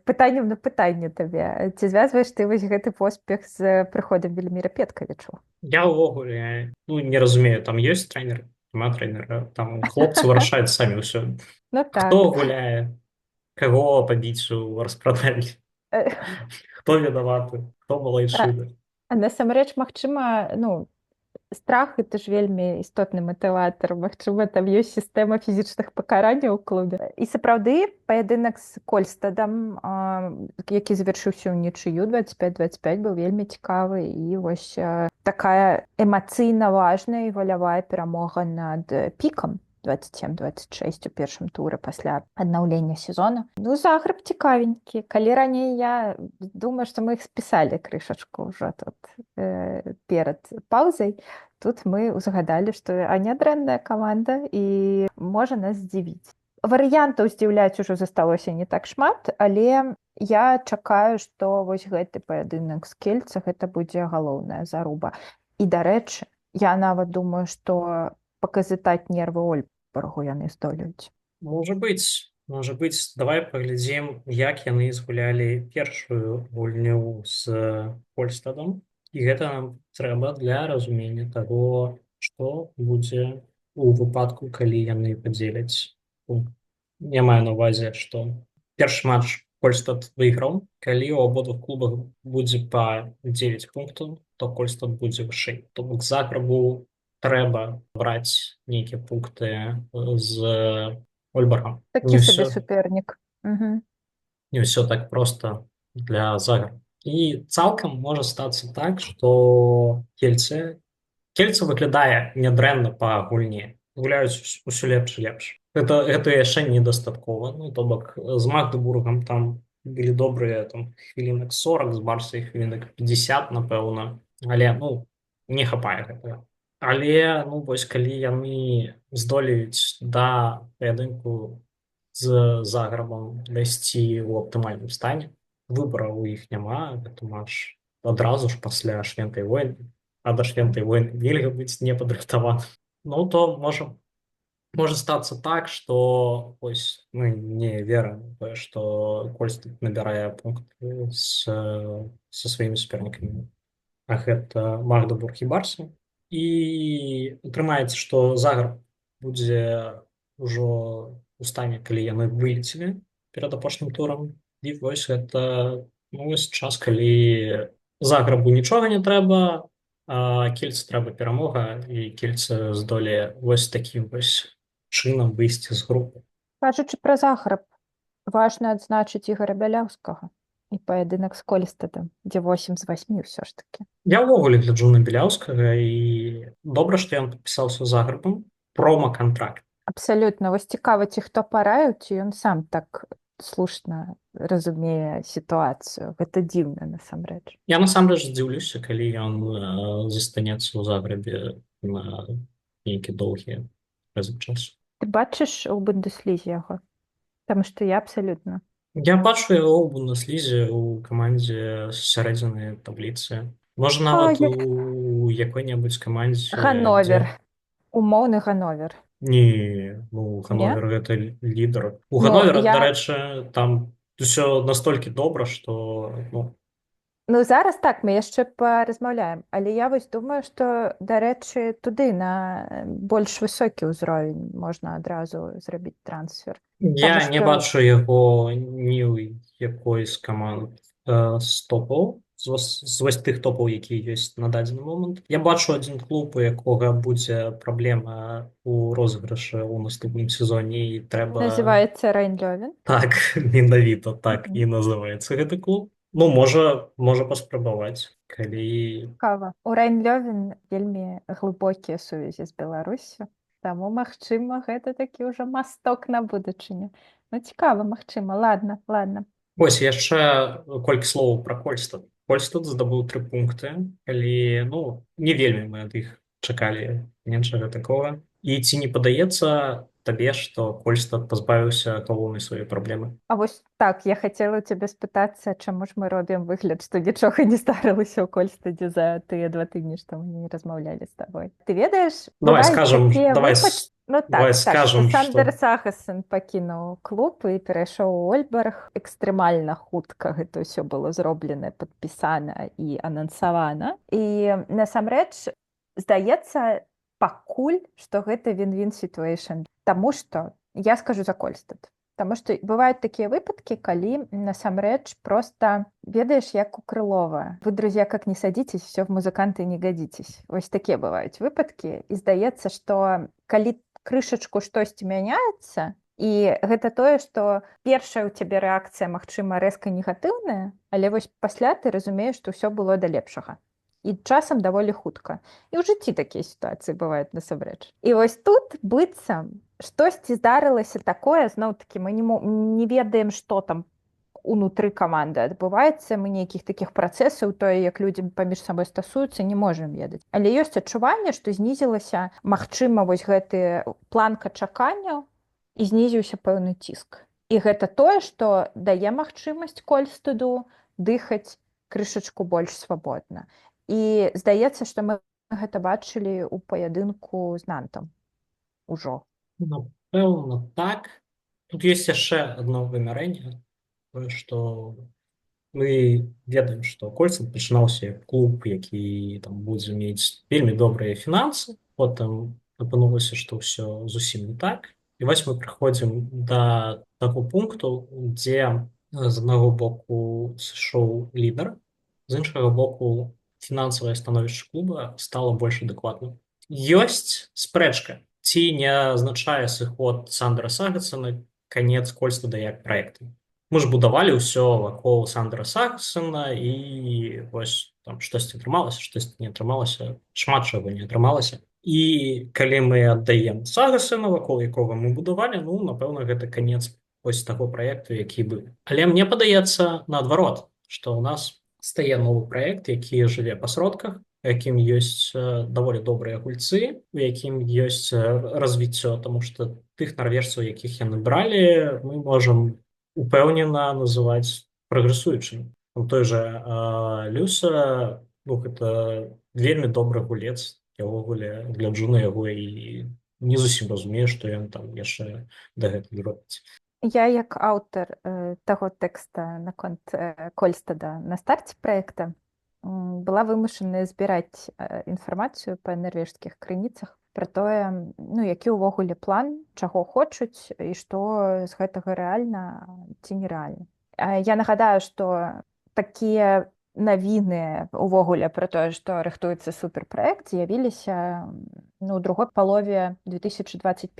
B: пытаннем на пытанне табе, ці звязваеш ты вось гэты поспех з прыходам Веліміра Петкавічу?
A: Я ўвогуле не разумею, там ёсць трэнер, няма трэнера, там хлопцы вырашаюць самі ўсё.
B: Ну так.
A: Хто гуляе, каго пабіць у распрадалі?
B: Э,
A: Хто вінаваты, хто
B: а
A: малайчыны.
B: насамрэч, магчыма, ну, страх это ж вельмі істотны матыватар. Магчыма, там ёсць сістэма фізічных пакаранняў у клубе. І сапраўды паядынак з Кольстадам, які завяршыўся ўнічыю 25-25, быў вельмі цікавы. І вось такая эмацыйна важная і валявая перамога над пікам 27-26 у першым туры пасля аднаўлення сезона. Ну, Загрэб цікавенькі. Калі раней я думаю, што мы іх спісалі крышачку ўжо тут перад паўзай, тут мы ўзгадалі, што нядрэнная каманда і можа нас здзівіць. Варыянтаў здзіўляць ужо засталося не так шмат, але я чакаю, што вось гэты паядынак з Кельца гэта будзе галоўная заруба. І, дарэчы, я нават думаю, што паказытаць нервы Ольбергу яны здолеюць.
A: Можа быць. Давай паглядзім, як яны згулялі першую гульню з Кольстадам. І гэта нам трэба для разумення таго, што будзе у выпадку, калі яны падзеляць пункт. Я маю на ўвазе, што першы матч Кольстад выйграў. Калі ў абодвух клубах будзе па 9 пунктаў, то Кольстад будзе вышэй. То бок Загрэбу трэба браць нейкія пункты з Ольбергам.
B: Такі сабе супернік.
A: Не ўсё так проста для Загрэба. І цалкам можа стацца так, што Кельцы выглядае нядрэнна па гульні. Гуляюць усё лепш і лепш. Гэта яшчэ недастаткова. Ну, то бок з Магдебургам там былі добрыя там хвілінак 40, з Барсай хвілінак 50, напэўна. Але, ну, не хапае гэтага. Але, ну, вось калі яны здолеюць да паядынку з Загрэбам дайсці ў аптымальным стане, выбараў у іх няма, гэта матч адразу ж пасля Швентай войны, а да Швентай войны нельга быць непадрыхтаваным. Ну, то можа стацца так, што ось мы не верым, што Кольстад набірае пункты са сваімі супернікамі. А гэта Магдебург і Барса. І атрымаецца, што Загрэб будзе ўжо у стане, калі яны вылецелі перад апошнім турам. І вось гэта вось час, калі Загрэбу нічога не трэба, а Кельцы трэба перамога, і Кельцы здолее вось такім вось чынам выйсці з групы.
B: Кажучы пра Загрэб, важна адзначыць Ігара Бяляўскага і паядынак з Кольстадам, дзе 8 з 8 ўсё ж такі.
A: Я ўвогуле гляджу на Бяляўскага, і добра, што ён падпісаўся з Загрэбам. Прома-кантракт.
B: Абсалютна. Вось цікава, ці хто параіў, ці ён сам так слушна разумее сітуацыю. Гэта дзіўна, насамрэч.
A: Я насамрэч здзіўлюся, калі ён застанецца ў Загрэбе на нейкі доўгі празы часу.
B: Ты бачыш у Бундеслізе яго? Таму што я абсалютна.
A: Я бачу яго ў Бундеслізе ў камандзе з сярэдзіны табліцы. Можа, нават у якой-небудзь камандзе...
B: Гановер. Умоўны Гановер.
A: Не, ну, Гановер гэта лідар. У Гановера, дарэчы, там усё настолькі добра, што...
B: Ну, зараз так, мы яшчэ паразмаўляем. Але я вось думаю, што, дарэчы, туды на больш высокі ўзровень можна адразу зрабіць трансфер.
A: Я не бачу яго ні ў якой з каманд з топаў, з вось тых топаў, якія ёсць на дадзены момант. Я бачу адзін клуб, у якога будзе праблема ў розыгрышы ў наступным сезоне, і трэба...
B: Называецца Рейн-Лёвен?
A: Так, менавіта так і называецца гэты клуб. Ну, можа паспрабаваць, калі...
B: Цікава. У Рейн-Лёвен вельмі глыбокія сувязі з Беларуссю. Таму, магчыма, гэта такі ўжо масток на будучыню. Ну, цікава, магчыма. Ладно.
A: Вось, яшчэ колькі словаў пра Кольстад. Кольстад здабыў 3 пункты, калі, ну, не вельмі мы ад іх чакалі нічога такога. І ці не падаецца табе, што Кольстад пазбавіўся галоўнай сваёй праблемы?
B: А вось так, я хацела цябе спытацца, чаму ж мы робім выгляд, што нічога не здарылася ў Кольстадзе за тыя 2 тыдні, што мы не размаўлялі з табой. Ты ведаеш?
A: Давай скажам,
B: Сандер Сагасен пакінуў клуб і перайшоў у Ольберг. Экстрэмальна хутка гэта ўсё было зроблена, падпісана і анансавана. І насамрэч, здаецца, пакуль, што гэта win-win situation. Таму што, я скажу за Кольстад, Таму што бываюць такія выпадкі, калі насамрэч проста ведаеш, як у Крылова: вы, друзья, как не садитесь, все в музыканты не годитесь. Вось такія бываюць выпадкі, і здаецца, што калі крышачку штосьці мяняецца, і гэта тое, што першая ў цябе рэакцыя, магчыма, рэзка негатыўная, але вось пасля ты разумееш, што ўсё было да лепшага. І часам даволі хутка. І ў жыцці такія сітуацыі бываюць насамрэч. І вось тут быццам штосьці здарылася такое, зноў-такі мы не ведаем, што там унутры каманды адбываецца, мы нейкіх такіх працэсаў, тое, як людзі паміж сабой стасуюцца, не можам ведаць. Але ёсць адчуванне, што знізілася, магчыма, вось гэты планка чаканняў, і знізіўся пэўны ціск. І гэта тое, што дае магчымасць Кольстаду дыхаць крышачку больш свабодна. І здаецца, што мы гэта бачылі ў паядынку з Нантам ужо.
A: Напэўна, так. Тут ёсць яшчэ адно вымярэнне, што мы ведаем, што Кольстад пачынаўся як клуб, які там будзе мець вельмі добрыя фінансы, потым апынулася, што ўсё зусім не так. І вось мы прыходзім да таго пункту, дзе з аднаго боку сышоў лідар, з іншага боку фінансавае становішча клуба стала больш адэкватным. Ёсць спрэчка, ці не азначае сыход Сандера Сагасена канец Кольстада як праекта. Мы ж будавалі ўсё вакол Сандера Сагасена, і вось там штосьці атрымалася, штосьці не атрымалася, шмат чаго не атрымалася. І калі мы аддаем Сагасена, вакол якога мы будавалі, ну, напэўна, гэта канец вось таго праекту, які быў. Але мне падаецца наадварот, што ў нас стае новы праект, які жыве па сродках, у якім ёсць даволі добрыя гульцы, у якім ёсць развіццё, таму што тых нарвежцаў, якіх яны бралі, мы можам упэўнена называць прагрэсуючымі. Той жа Люса, ну, гэта вельмі добры гулец. Я ўвогуле гляджу на яго і не зусім разумею, што ён там яшчэ дагэтуль робіць.
B: Я як аўтар таго тэкста наконт Кольстада на старце праекта была вымушаная збіраць інфармацыю па нарвежскіх крыніцах пра тое, ну, які ўвогуле план, чаго хочуць і што з гэтага рэальна ці нерэальна. Я нагадаю, што такія навіны увогуле пра тое, што рыхтуецца суперпраект, з'явіліся ў другой палове 2021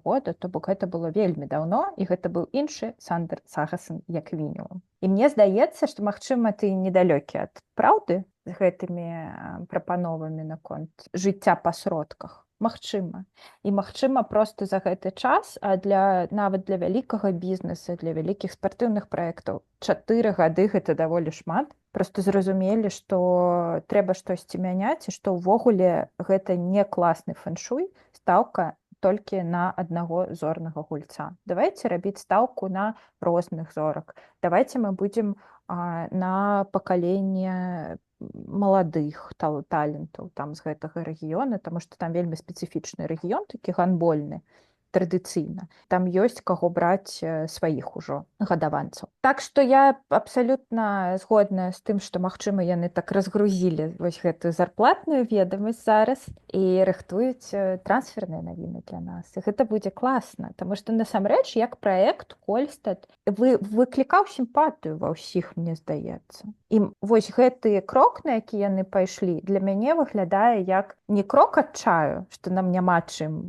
B: года, то бок гэта было вельмі даўно, і гэта быў іншы Сандер Сагасен як мінімум. І мне здаецца, што, магчыма, ты недалёкі ад праўды з гэтымі прапановамі наконт жыцця па сродках. Магчыма. І магчыма, проста за гэты час, а нават для вялікага бізнеса, для вялікіх спартыўных праектаў 4 гады гэта даволі шмат. Проста зразумелі, што трэба штосьці мяняць, і што ўвогуле гэта не класны фэншуй, стаўка толькі на аднаго зорнага гульца. Давайце рабіць стаўку на розных зорак. Давайце мы будзем на пакаленне маладых талентаў там з гэтага рэгіёна, таму што там вельмі спецыфічны рэгіён, такі гандбольны, традыцыйна. Там ёсць каго браць сваіх ужо гадаванцаў. Так што я абсалютна згодная з тым, што, магчыма, яны так разгрузілі вось гэтую зарплатную ведамасць зараз і рыхтуюць трансферныя навіны для нас. І гэта будзе класна, таму што насамрэч як праект Кольстад выклікаў сімпатыю ва ўсіх, мне здаецца. І вось гэты крок, на які яны пайшлі, для мяне выглядае як не крок адчаю, што нам няма чым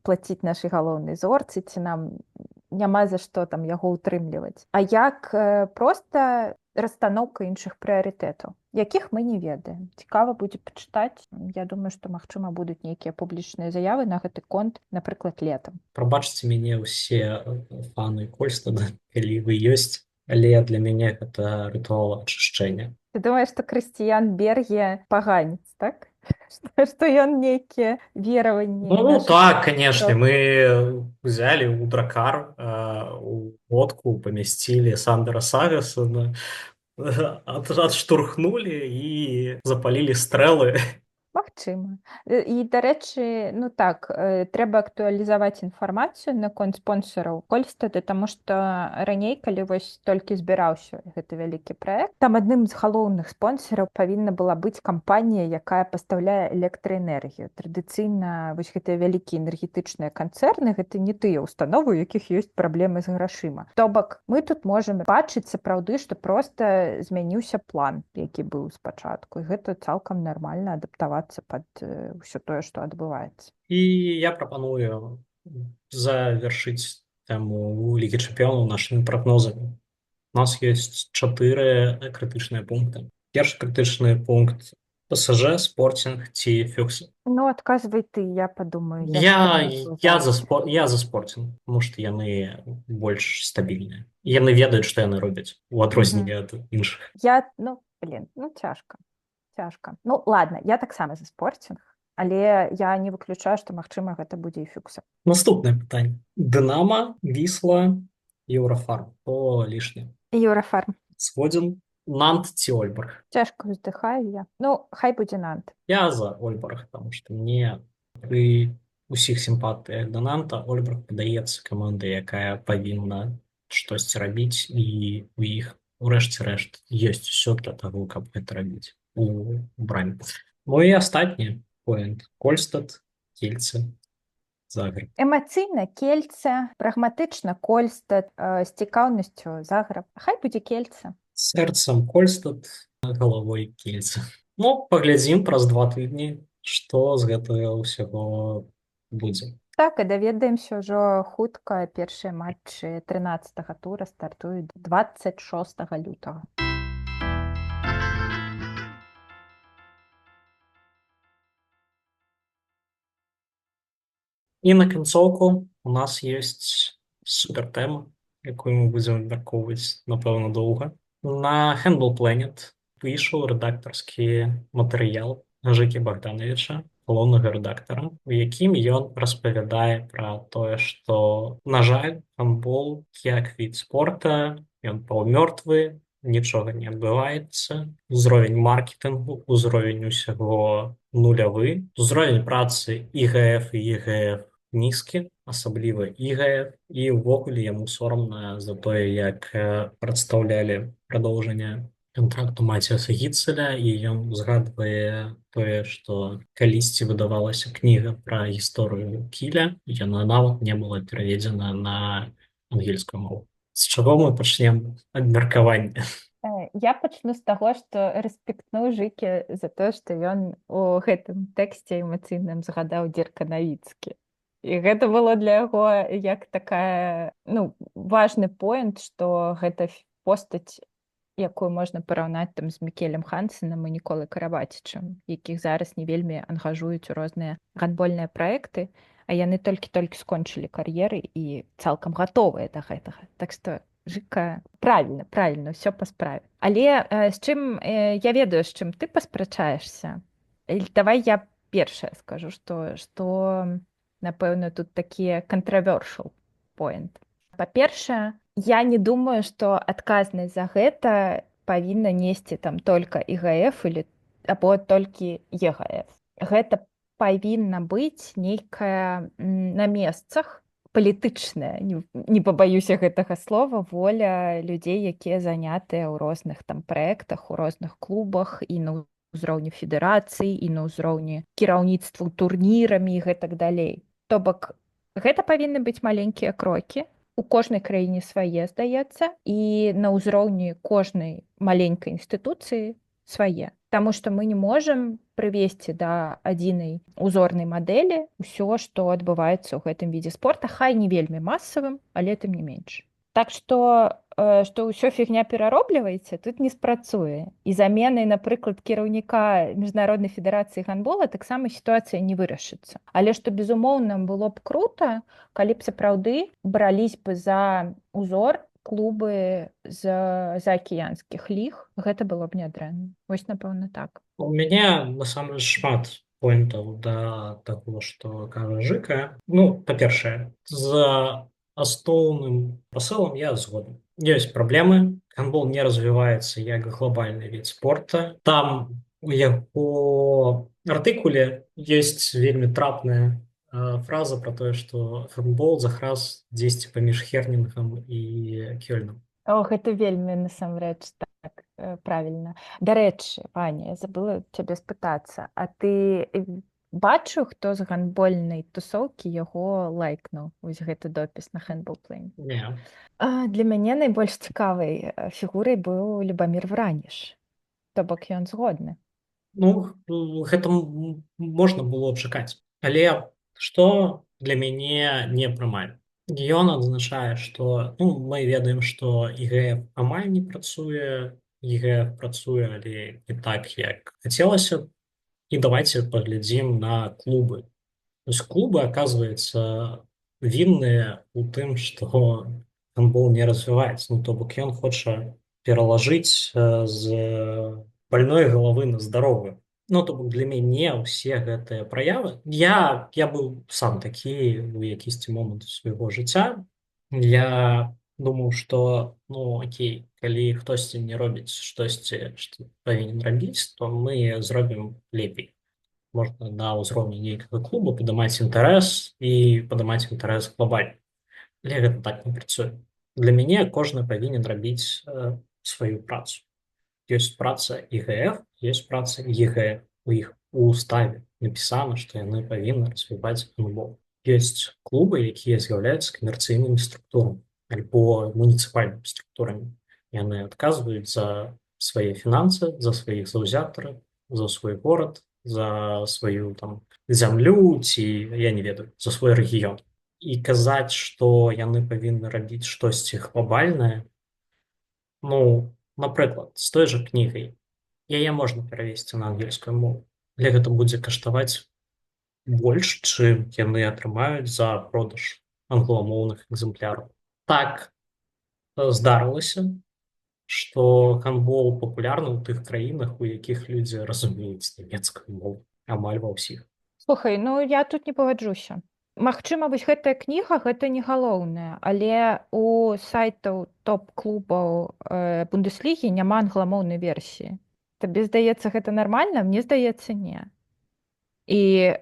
B: плаціць нашай галоўнай зорцы, ці нам няма за што там яго ўтрымліваць, а як проста расстаноўка іншых прыярытэтаў, якіх мы не ведаем. Цікава будзе пачытаць. Я думаю, што, магчыма, будуць нейкія публічныя заявы на гэты конт, напрыклад, летам.
A: Прабачце мяне ўсе фаны Кольстада, калі вы ёсць, але для мяне гэта рытуал ачышчэння.
B: Ты думаеш, што Крысціян Берге паганец, так? Што ён нейкія вераванні?
A: Ну так, канешне, мы взялі ў дракар, у лодку памясцілі Сандера Сагасена, адштурхнулі і запалілі стрэлы.
B: Магчыма. І, дарэчы, ну так, трэба актуалізаваць інфармацыю наконт спонсараў Кольстада, таму што раней, калі вось толькі збіраўся гэты вялікі праект, там адным з галоўных спонсараў павінна была быць кампанія, якая пастаўляе электраэнергію. Традыцыйна вось гэтыя вялікія энергетычныя канцэрны гэта не тыя ўстановы, у якіх ёсць праблемы з грашыма. То бок мы тут можам бачыць сапраўды, што проста змяніўся план, які быў спачатку. І гэта цалкам нармальна адаптавацца пад ўсё тое, што адбываецца.
A: І я прапаную завершыць тэму Лігі чэмпіёнаў нашымі прагнозамі. У нас ёсць 4 крытычныя пункты. Першы крытычны пункт ПСЖ, Спортинг ці Фюксы.
B: Ну, адказвай ты, я падумаю.
A: Я за Спортинг, тому што яны больш стабільныя. Яны ведаюць, што яны робяць, у адрозненне ад іншых.
B: Цяжка. Ну, ладно, я таксама за Спортинг, але я не выключаю, што, магчыма, гэта будзе і Фюкса.
A: Наступнае пытанне. Дынама, Вісла, Еўрафарм. Хто лішні?
B: Еўрафарм.
A: Згодзін. Нант ці Ольберг?
B: Цяжка ўздыхаю я. Ну, хай будзе Нант.
A: Я за Ольберг, таму што мне пры усіх сімпатыях да Нанта Ольберг падаецца камандай, якая павінна штосьці рабіць, і у іх у рэшце рэшт ёсць усё для таго, каб гэта рабіць у браме. Ну і астатні поінт. Кольстад, Кельце, Загреб.
B: Эмацыйна Кельце, прагматычна Кольстад, з цікаўнасцю Загреб. Хай будзе Кельце.
A: Сэрцам Кольстад, галавой Кельце. Ну, паглядзім праз 2 тыдні, што з гэтага ўсяго будзе.
B: Так, і даведаемся ўжо хутка. Першыя матчы 13-го тура стартуюць 26 лютага.
A: І на канцоўку у нас ёсць супертэма, якую мы будзем абмяркоўваць, напэўна, доўга. На Handball Planet выйшаў рэдактарскі матэрыял Жыкі Богдановича, галоўнага рэдактара, у якім ён распавядае пра тое, што, на жаль, гандбол як від спорта, ён паўмёртвы, нічога не адбываецца, узровень маркетынгу, узровень усяго нулявы, узровень працы ІГФ і ЕГФ нізкі, асабліва ІГФ, і ўвогуле яму сорамна за тое, як прадстаўлялі прадоўжанне кантракту Маціаса Гіцеля, і ён згадвае тое, што калісьці выдавалася кніга пра гісторыю Кіля, яна нават не была пераведзена на ангельскую мову. З чаго мы пачнем абмеркаванне?
B: Я пачну з таго, што рэспектну Жыкі за тое, што ён у гэтым тэксце эмацыйным згадаў Дзірка Навіцкі. І гэта было для яго як такая, важны поінт, што гэта постаць, якую можна параўнаць там з Мікелем Хансенам і Ніколай Карабацічам, якіх зараз не вельмі ангажуюць у розныя гандбольныя праекты, а яны толькі-толькі скончылі кар'еры і цалкам гатовыя да гэтага. Так што Жыка правільна, ўсё па справе. Але з чым я ведаю, з чым ты паспрачаешся. Давай я першая скажу, што напэўна тут такі controversial point. Па-першае, я не думаю, што адказнасць за гэта павінна несці там толькі ІГФ або толькі ЕГФ. Гэта павінна быць нейкая на месцах палітычная, не пабаюся гэтага слова, воля людзей, якія занятыя ў розных там праектах, у розных клубах і на ўзроўні федэрацыі, і на ўзроўні кіраўніцтву турнірамі і гэтак далей. То бок, гэта павінны быць маленькія крокі. У кожнай краіне свае, здаецца, і на ўзроўні кожнай маленькай інстытуцыі свае. Таму што мы не можам прывесці да адзінай узорнай мадэлі ўсё, што адбываецца ў гэтым відзе спорта, хай не вельмі масавым, але тым не менш. Так што ўсё фігня пераробліваецца, тут не спрацуе. І заменай, напрыклад, кіраўніка Міжнароднай федэрацыі гандбола таксама сітуацыя не вырашыцца. Але што, безумоўна, было б крута, калі б сапраўды брались бы за ўзор клубы з заакіянскіх ліг, гэта было б нядрэнна. Вось, напэўна, так.
A: У мяне, насамрэч, шмат поінтаў да таго, што кажа Жыка. Па-першае, за асноўным пасылам я згодны. Ёсць праблемы. Гандбол не развіваецца як глобальны від спорта. Там У яго артыкуле ёсць вельмі трапная фраза пра тое, што футбол захраз дзесьці паміж Хернінгам і Кёльнам.
B: О, гэта вельмі насамрэч так правільна. Дарэчы, Ваня, я забыла цябе спытацца, а ты бачыў, хто з гандбольнай тусоўкі яго лайкнуў вось гэты допіс на Handball
A: Не.
B: Для мяне найбольш цікавай фігурай быў Любамір Враніш. То бок ён згодны.
A: Ну, гэта можна было чакаць. Але што для мяне непрымальна? Ён адзначае, што ну, мы ведаем, што ІГФ амаль не працуе, ІГФ працуе, але не так, як хацелася б. І давайте паглядзім на клубы. То есть клубы, оказывается, вінныя ў тым, што гандбол не развіваецца. Ну, то бок ён хоча пералажыць з больной галавы на здаровую. Ну, то бок для мяне ўсе гэтыя праявы. Я быў сам такі у якісьці момант свайго жыцця. Я думаў, што ну окей, калі хтосьці не робіць штосьці, што павінен рабіць, то мы зробім лепей. Можна на ўзроўні нейкага клуба падымаць інтарэс і падымаць інтарэс глобальна. Але гэта так не працуе. Для мяне кожны павінен рабіць сваю працу. Ёсць праца ІГФ, ёсць праца ЕГФ. У іх у уставе напісана, што яны павінны развіваць гандбол. Ёсць клубы, якія з'яўляюцца камерцыйнымі структурамі альбо муніцыпальнымі структурамі. Яны адказваюць за свае фінансы, за сваіх заўзятараў, за свой горад, за сваю там зямлю ці я не ведаю, за свой рэгіён. І казаць, што яны павінны рабіць штосьці глобальнае, ну, напрыклад, з той жа кнігай. Яе можна перавесці на ангельскую мову, але гэта будзе каштаваць больш, чым яны атрымаюць за продаж англамоўных экземпляраў. Так здарылася, што гандбол папулярны ў тых краінах, у якіх людзі разумеюць нямецкую мову, амаль ва ўсіх.
B: Слухай, ну я тут не пагаджуся. Магчыма, вось гэтая кніга гэта не галоўнае, але у сайтаў топ-клубаў Бундеслігі няма англамоўнай версіі. Табе здаецца, гэта нармальна? Мне здаецца, не. І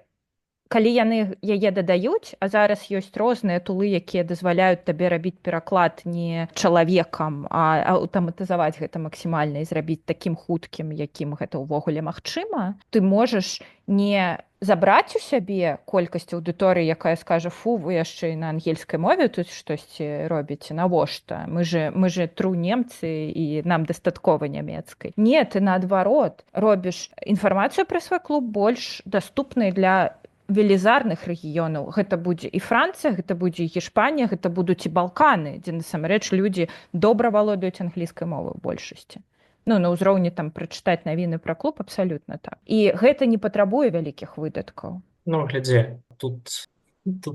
B: калі яны яе дадаюць, а зараз ёсць розныя тулы, якія дазваляюць табе рабіць пераклад не чалавекам, а аўтаматызаваць гэта максімальна і зрабіць такім хуткім, якім гэта ўвогуле магчыма, ты можаш не забраць у сябе колькасць аўдыторыі, якая скажа: фу, вы яшчэ і на ангельскай мове тут штосьці робіце, навошта? Мы же тру немцы і нам дастаткова нямецкай. Не, ты наадварот робіш інфармацыю пра свой клуб больш даступнай для велізарных рэгіёнаў. Гэта будзе і Францыя, гэта будзе і Гішпанія, гэта будуць і Балканы, дзе насамрэч людзі добра валодаюць англійскай мовай у большасці. Ну, на ўзроўні там прачытаць навіны пра клуб абсалютна так. І гэта не патрабуе вялікіх выдаткаў.
A: Ну, глядзі, тут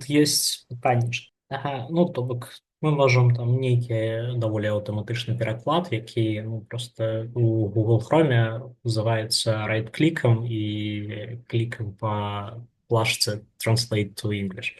A: ёсць пытанне. Ага, ну, то бок мы можам там нейкі даволі аўтаматычны пераклад, які ну, просто у Google Chrome называецца райт-клікам і клікам па плашцы Translate to English.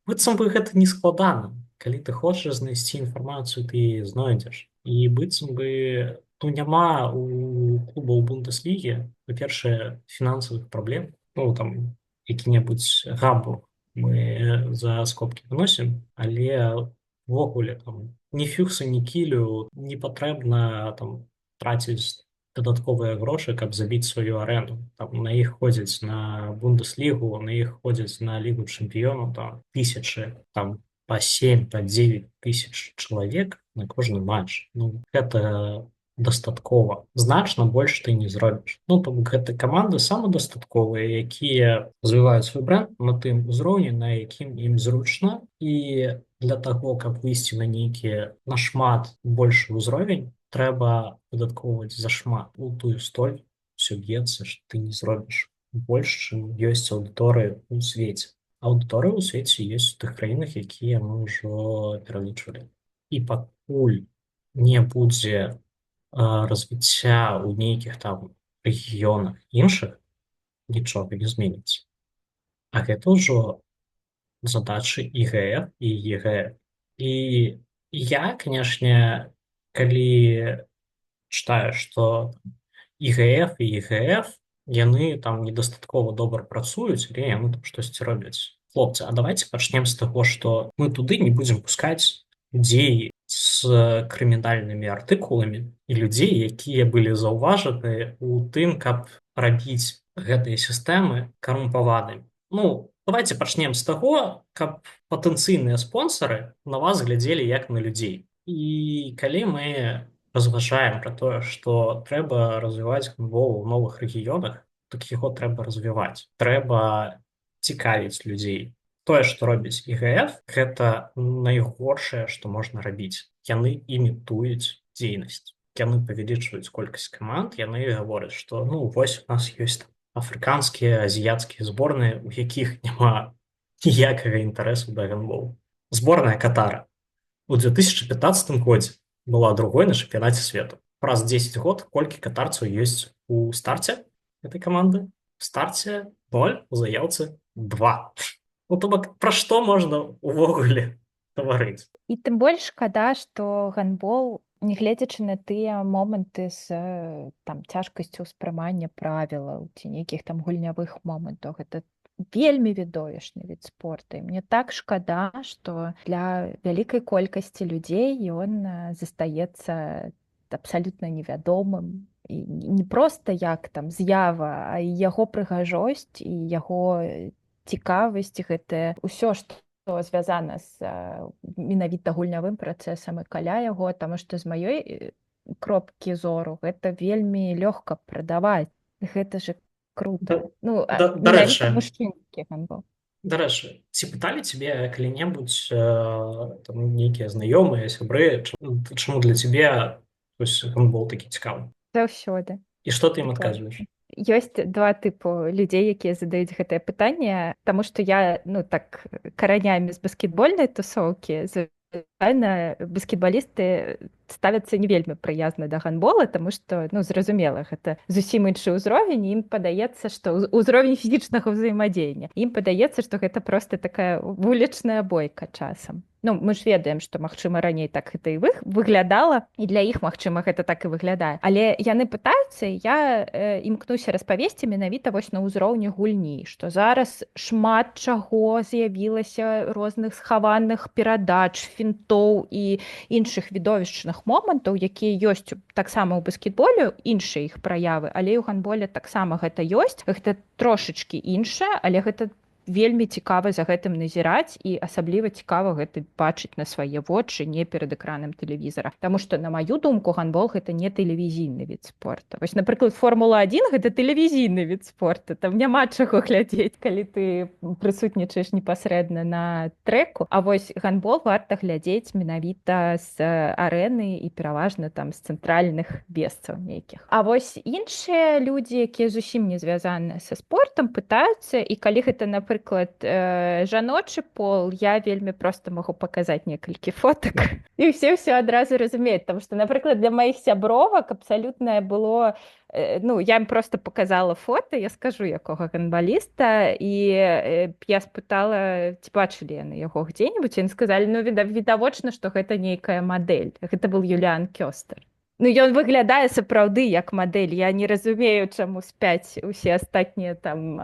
A: Быццам бы гэта не складана. Калі ты хочаш знайсці інфармацыю, ты знойдзеш. І быццам бы ну, няма у клубаў Бундеслігі, па-першае, фінансавых праблем. Ну, там, які-небудзь Гамбург мы за скобкі выносім, але увогуле там ні фюкса, ні кілю не патрэбна там траціць дадатковыя грошы, каб забіць сваю арэну. Там на іх ходзяць на Бундеслігу, на іх ходзяць на лігу чэмпіёнаў там тысячы, там па 7, па 9 тысяч чалавек на кожны матч. Ну, гэта дастаткова. Значна больш ты не зробіш. Ну, то бок гэта каманды самадастатковыя, якія развіваюць свой бренд на тым узроўні, на якім ім зручна. І для таго, каб выйсці на нейкі нашмат большы ўзровень, трэба выдаткоўваць зашмат. У тую столь усё б'ецца, што ты не зробіш больш, чым ёсць аўдыторыя ў свеце. Аўдыторыя ў свеце ёсць у тых краінах, якія мы ўжо пералічвалі. І пакуль не будзе развіцця ў нейкіх там рэгіёнах іншых, нічога не зменіцца. А гэта ўжо задачы ІГФ і ЕГФ. І я, канешне, калі читаю, што ІГФ і ЕГФ яны там недастаткова добра працуюць, але яны там штосьці робяць. Хлопцы, а давайте пачнем з таго, што мы туды не будзем пускаць людзей з крымінальнымі артыкуламі і людзей, якія былі заўважаны ў тым, каб рабіць гэтыя сістэмы карумпаванымі. Ну, давайте пачнем з таго, каб патэнцыйныя спонсары на вас глядзелі як на людзей. І калі мы разважаем пра тое, што трэба развіваць гандбол у новых рэгіёнах, так яго трэба развіваць. Трэба цікавіць людзей. Тое, што робіць ІГФ, гэта найгоршае, што можна рабіць. Яны імітуюць дзейнасць. Яны павялічваюць колькасць каманд, яны гавораць, што ну вось у нас ёсць афрыканскія, азіяцкія зборныя, у якіх няма ніякага інтарэсу да гандболу. Зборная Катара у 2015 годзе была другой на чэмпіянаце свету. Праз 10 год колькі катарцаў ёсць у старце этой каманды? В старце 0, у заяўцы 2. Ну, то бок, пра што можна увогуле гаварыць?
B: І тым больш шкада, што гандбол, нягледзячы на тыя моманты з там цяжкасцю ўспрымання правілаў ці нейкіх там гульнявых момантаў, гэта вельмі відовішчны від спорта. І мне так шкада, што для вялікай колькасці людзей ён застаецца абсалютна невядомым. І не проста як там з'ява, а і яго прыгажосць і яго цікавасць, гэта ўсё, што звязана з менавіта гульнявым працэсам і каля яго, таму што з маёй кропкі зору гэта вельмі лёгка прадаваць. Гэта ж круто. Ну, менавіта мужчынскі гандбол.
A: Дарэчы, ці пыталі цябе калі-небудзь там нейкія знаёмыя, сябры, чаму для цябе гандбол такі цікавы?
B: Заўсёды.
A: І што ты ім адказваеш?
B: Ёсць два тыпу людзей, якія задаюць гэтае пытанне, таму што я, ну так, каранямі з баскетбольнай тусоўкі, звычайна баскетбалісты ставяцца не вельмі прыязна да гандбола, таму што, ну, зразумела, гэта зусім іншы ўзровень, ім падаецца, што ўзровень фізічнага ўзаемадзеяння. Ім падаецца, што гэта проста такая вулічная бойка часам. Ну, мы ж ведаем, што, магчыма, раней так гэта і выглядала, і для іх, магчыма, гэта так і выглядае. Але яны пытаюцца, я імкнуся распавесці менавіта вось на ўзроўні гульні, што зараз шмат чаго з'явілася, розных схаваных перадач, фінтоў і іншых відовішчных момантаў, якія ёсць таксама ў баскетболе, іншыя іх праявы, але і ў гандболе таксама гэта ёсць. Гэта трошачкі іншае, але гэта вельмі цікава за гэтым назіраць і асабліва цікава гэта бачыць на свае вочы, не перад экранам тэлевізара. Таму што, на маю думку, гандбол гэта не тэлевізійны від спорта. Вось, напрыклад, Формула-1 гэта тэлевізійны від спорта. Там няма чаго глядзець, калі ты прысутнічаеш непасрэдна на трэку. А вось гандбол варта глядзець менавіта з арэны і пераважна там з цэнтральных месцаў нейкіх. А вось іншыя людзі, якія зусім не звязаны са спортам, пытаюцца, і калі гэта, напрыклад, жаночы пол, я вельмі проста магу паказаць некалькі фотак. І ўсе адразу разумеюць, таму што, напрыклад, для маіх сябровак абсалютна было, ну, я ім проста паказала фота, я скажу, якога гандбаліста, і я спытала, ці бачылі яны яго где-нибудь, і яны сказалі, ну, відавочна, што гэта нейкая мадэль. Гэта быў Юліан Кёстер. Ну, ён выглядае сапраўды як мадэль. Я не разумею, чаму спяць усе астатнія там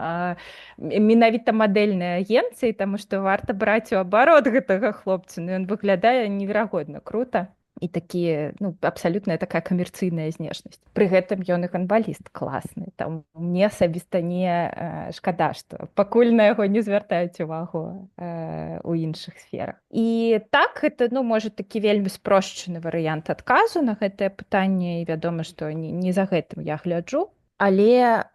B: менавіта мадэльныя агенцыі, таму што варта браць у абарот гэтага хлопца. Ну, ён выглядае неверагодна крута. І такі, ну, абсалютная такая камерцыйная знешнасць. Пры гэтым ён і гандбаліст класны. Там мне асабіста не шкада, што пакуль на яго не звяртаюць увагу у іншых сферах. І так, гэта, ну, можа, такі вельмі спрошчаны варыянт адказу на гэтае пытанне, і вядома, што не за гэтым я гляджу. Але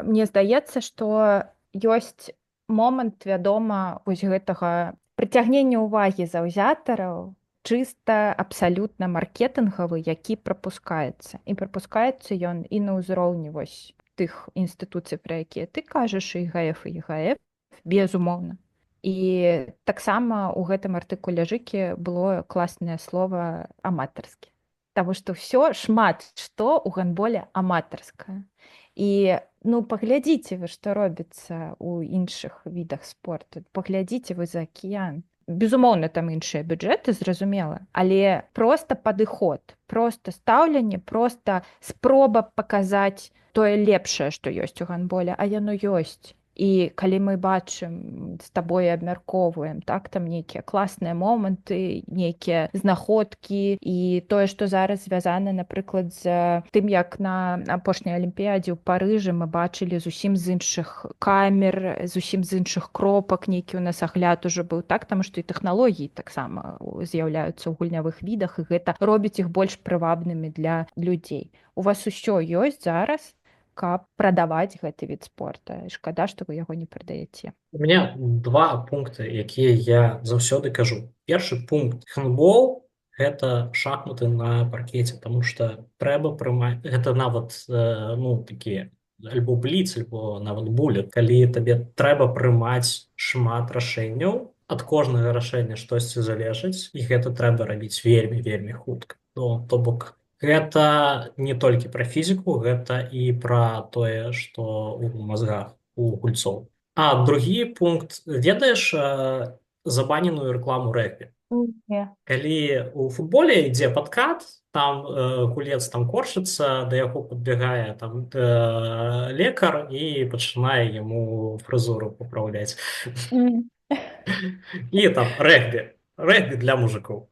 B: мне здаецца, што ёсць момант, вядома, вось гэтага прыцягнення ўвагі заўзятараў, чыста абсалютна маркетынгавы, які прапускаецца. І прапускаецца ён і на ўзроўні вось тых інстытуцый, пра якія ты кажаш, ІГФ і ЕГФ, безумоўна. І таксама ў гэтым артыкуле Жыкі было класнае слова аматарскі. Таму што ўсё шмат што ў гандболе аматарскае. І, ну, паглядзіце вы, што робіцца ў іншых відах спорту. Паглядзіце вы за акіян. безумоўна, там іншыя бюджэты, зразумела, але проста падыход, проста стаўленне, проста спроба паказаць тое лепшае, што ёсць у гандболе, а яно ёсць. І калі мы бачым з табой абмяркоўваем, так, там нейкія класныя моманты, нейкія знаходкі і тое, што зараз звязана, напрыклад, з тым, як на апошняй алімпіядзе ў Парыжы мы бачылі зусім з іншых камер, зусім з іншых кропак, нейкі ў нас агляд ужо быў, так, таму што і тэхналогіі таксама з'яўляюцца ў гульнявых відах, і гэта робіць іх больш прывабнымі для людзей. У вас усё ёсць зараз, каб прадаваць гэты від спорта. Шкада, што вы яго не прадаяце.
A: У меня два пункты, якія я заўсёды кажу. Першы пункт гандбол гэта шахматы на паркеце, потому что трэба прымаць гэта нават ну такія альбо бліц, альбо нават булет, калі табе трэба прымаць шмат рашэнняў, ад кожнага рашэння штосьці залежыць, і гэта трэба рабіць вельмі вельмі хутка. Ну, то бок гэта не толькі пра фізіку, гэта і пра тое, што у мазгах у гульцоў. А другі пункт, ведаеш забаненую рэкламу рэгбі?
B: Не.
A: Калі у футболе ідзе падкат, там гулец там корчыцца, да яго падбягае там лекар і пачынае яму фрызуру папраўляць. І там рэгбі для мужикоў.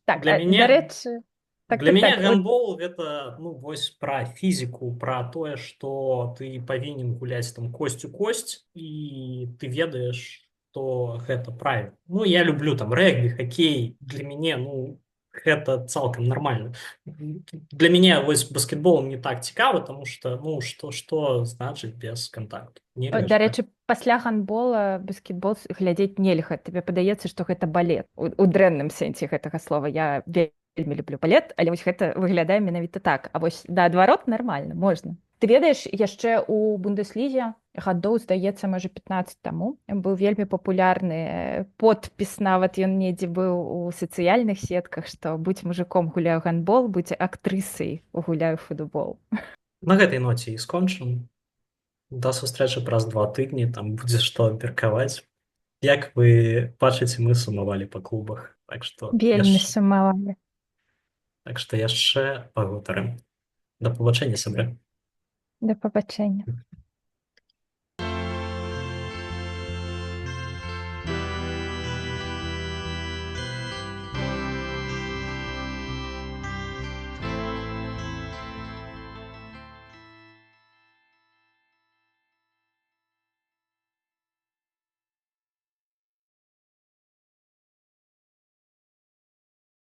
B: Так,
A: Для мяне
B: дарэчы, так,
A: Для
B: так,
A: мяне
B: так.
A: гандбол гэта ну вось пра фізіку, пра тое, што ты павінен гуляць там косць у косць і ты ведаеш, што гэта правільна. Ну я люблю там рэгбі, хакей, для мяне ну гэта цалкам нармальна. Для мяне вось баскетболом не так цікава, таму што ну што значыць без кантакту. Нельга ж так.
B: Дарэчы, пасля гандбола баскетбол глядзець нельга. Табе падаецца, што гэта балет. У дрэнным сэнсе гэтага слова. Я вельмі люблю балет, але вось гэта выглядае менавіта так. А вось наадварот нармальна, можна. Ты ведаеш, яшчэ ў Бундеслізе гадоў, здаецца, можа 15 таму быў вельмі папулярны подпіс, нават ён недзе быў у сацыяльных сетках, што будь мужиком, гуляю гандбол, будь актрысай, гуляю футбол.
A: На гэтай ноце і скончым. Да сустрэчы праз 2 тыдні, там будзе што абмеркаваць. Як вы бачыце, мы сумавалі па клубах.
B: Вельмі сумавалі.
A: Так што яшчэ пагутарым. Да пабачэння, сябры.
B: Да пабачэння.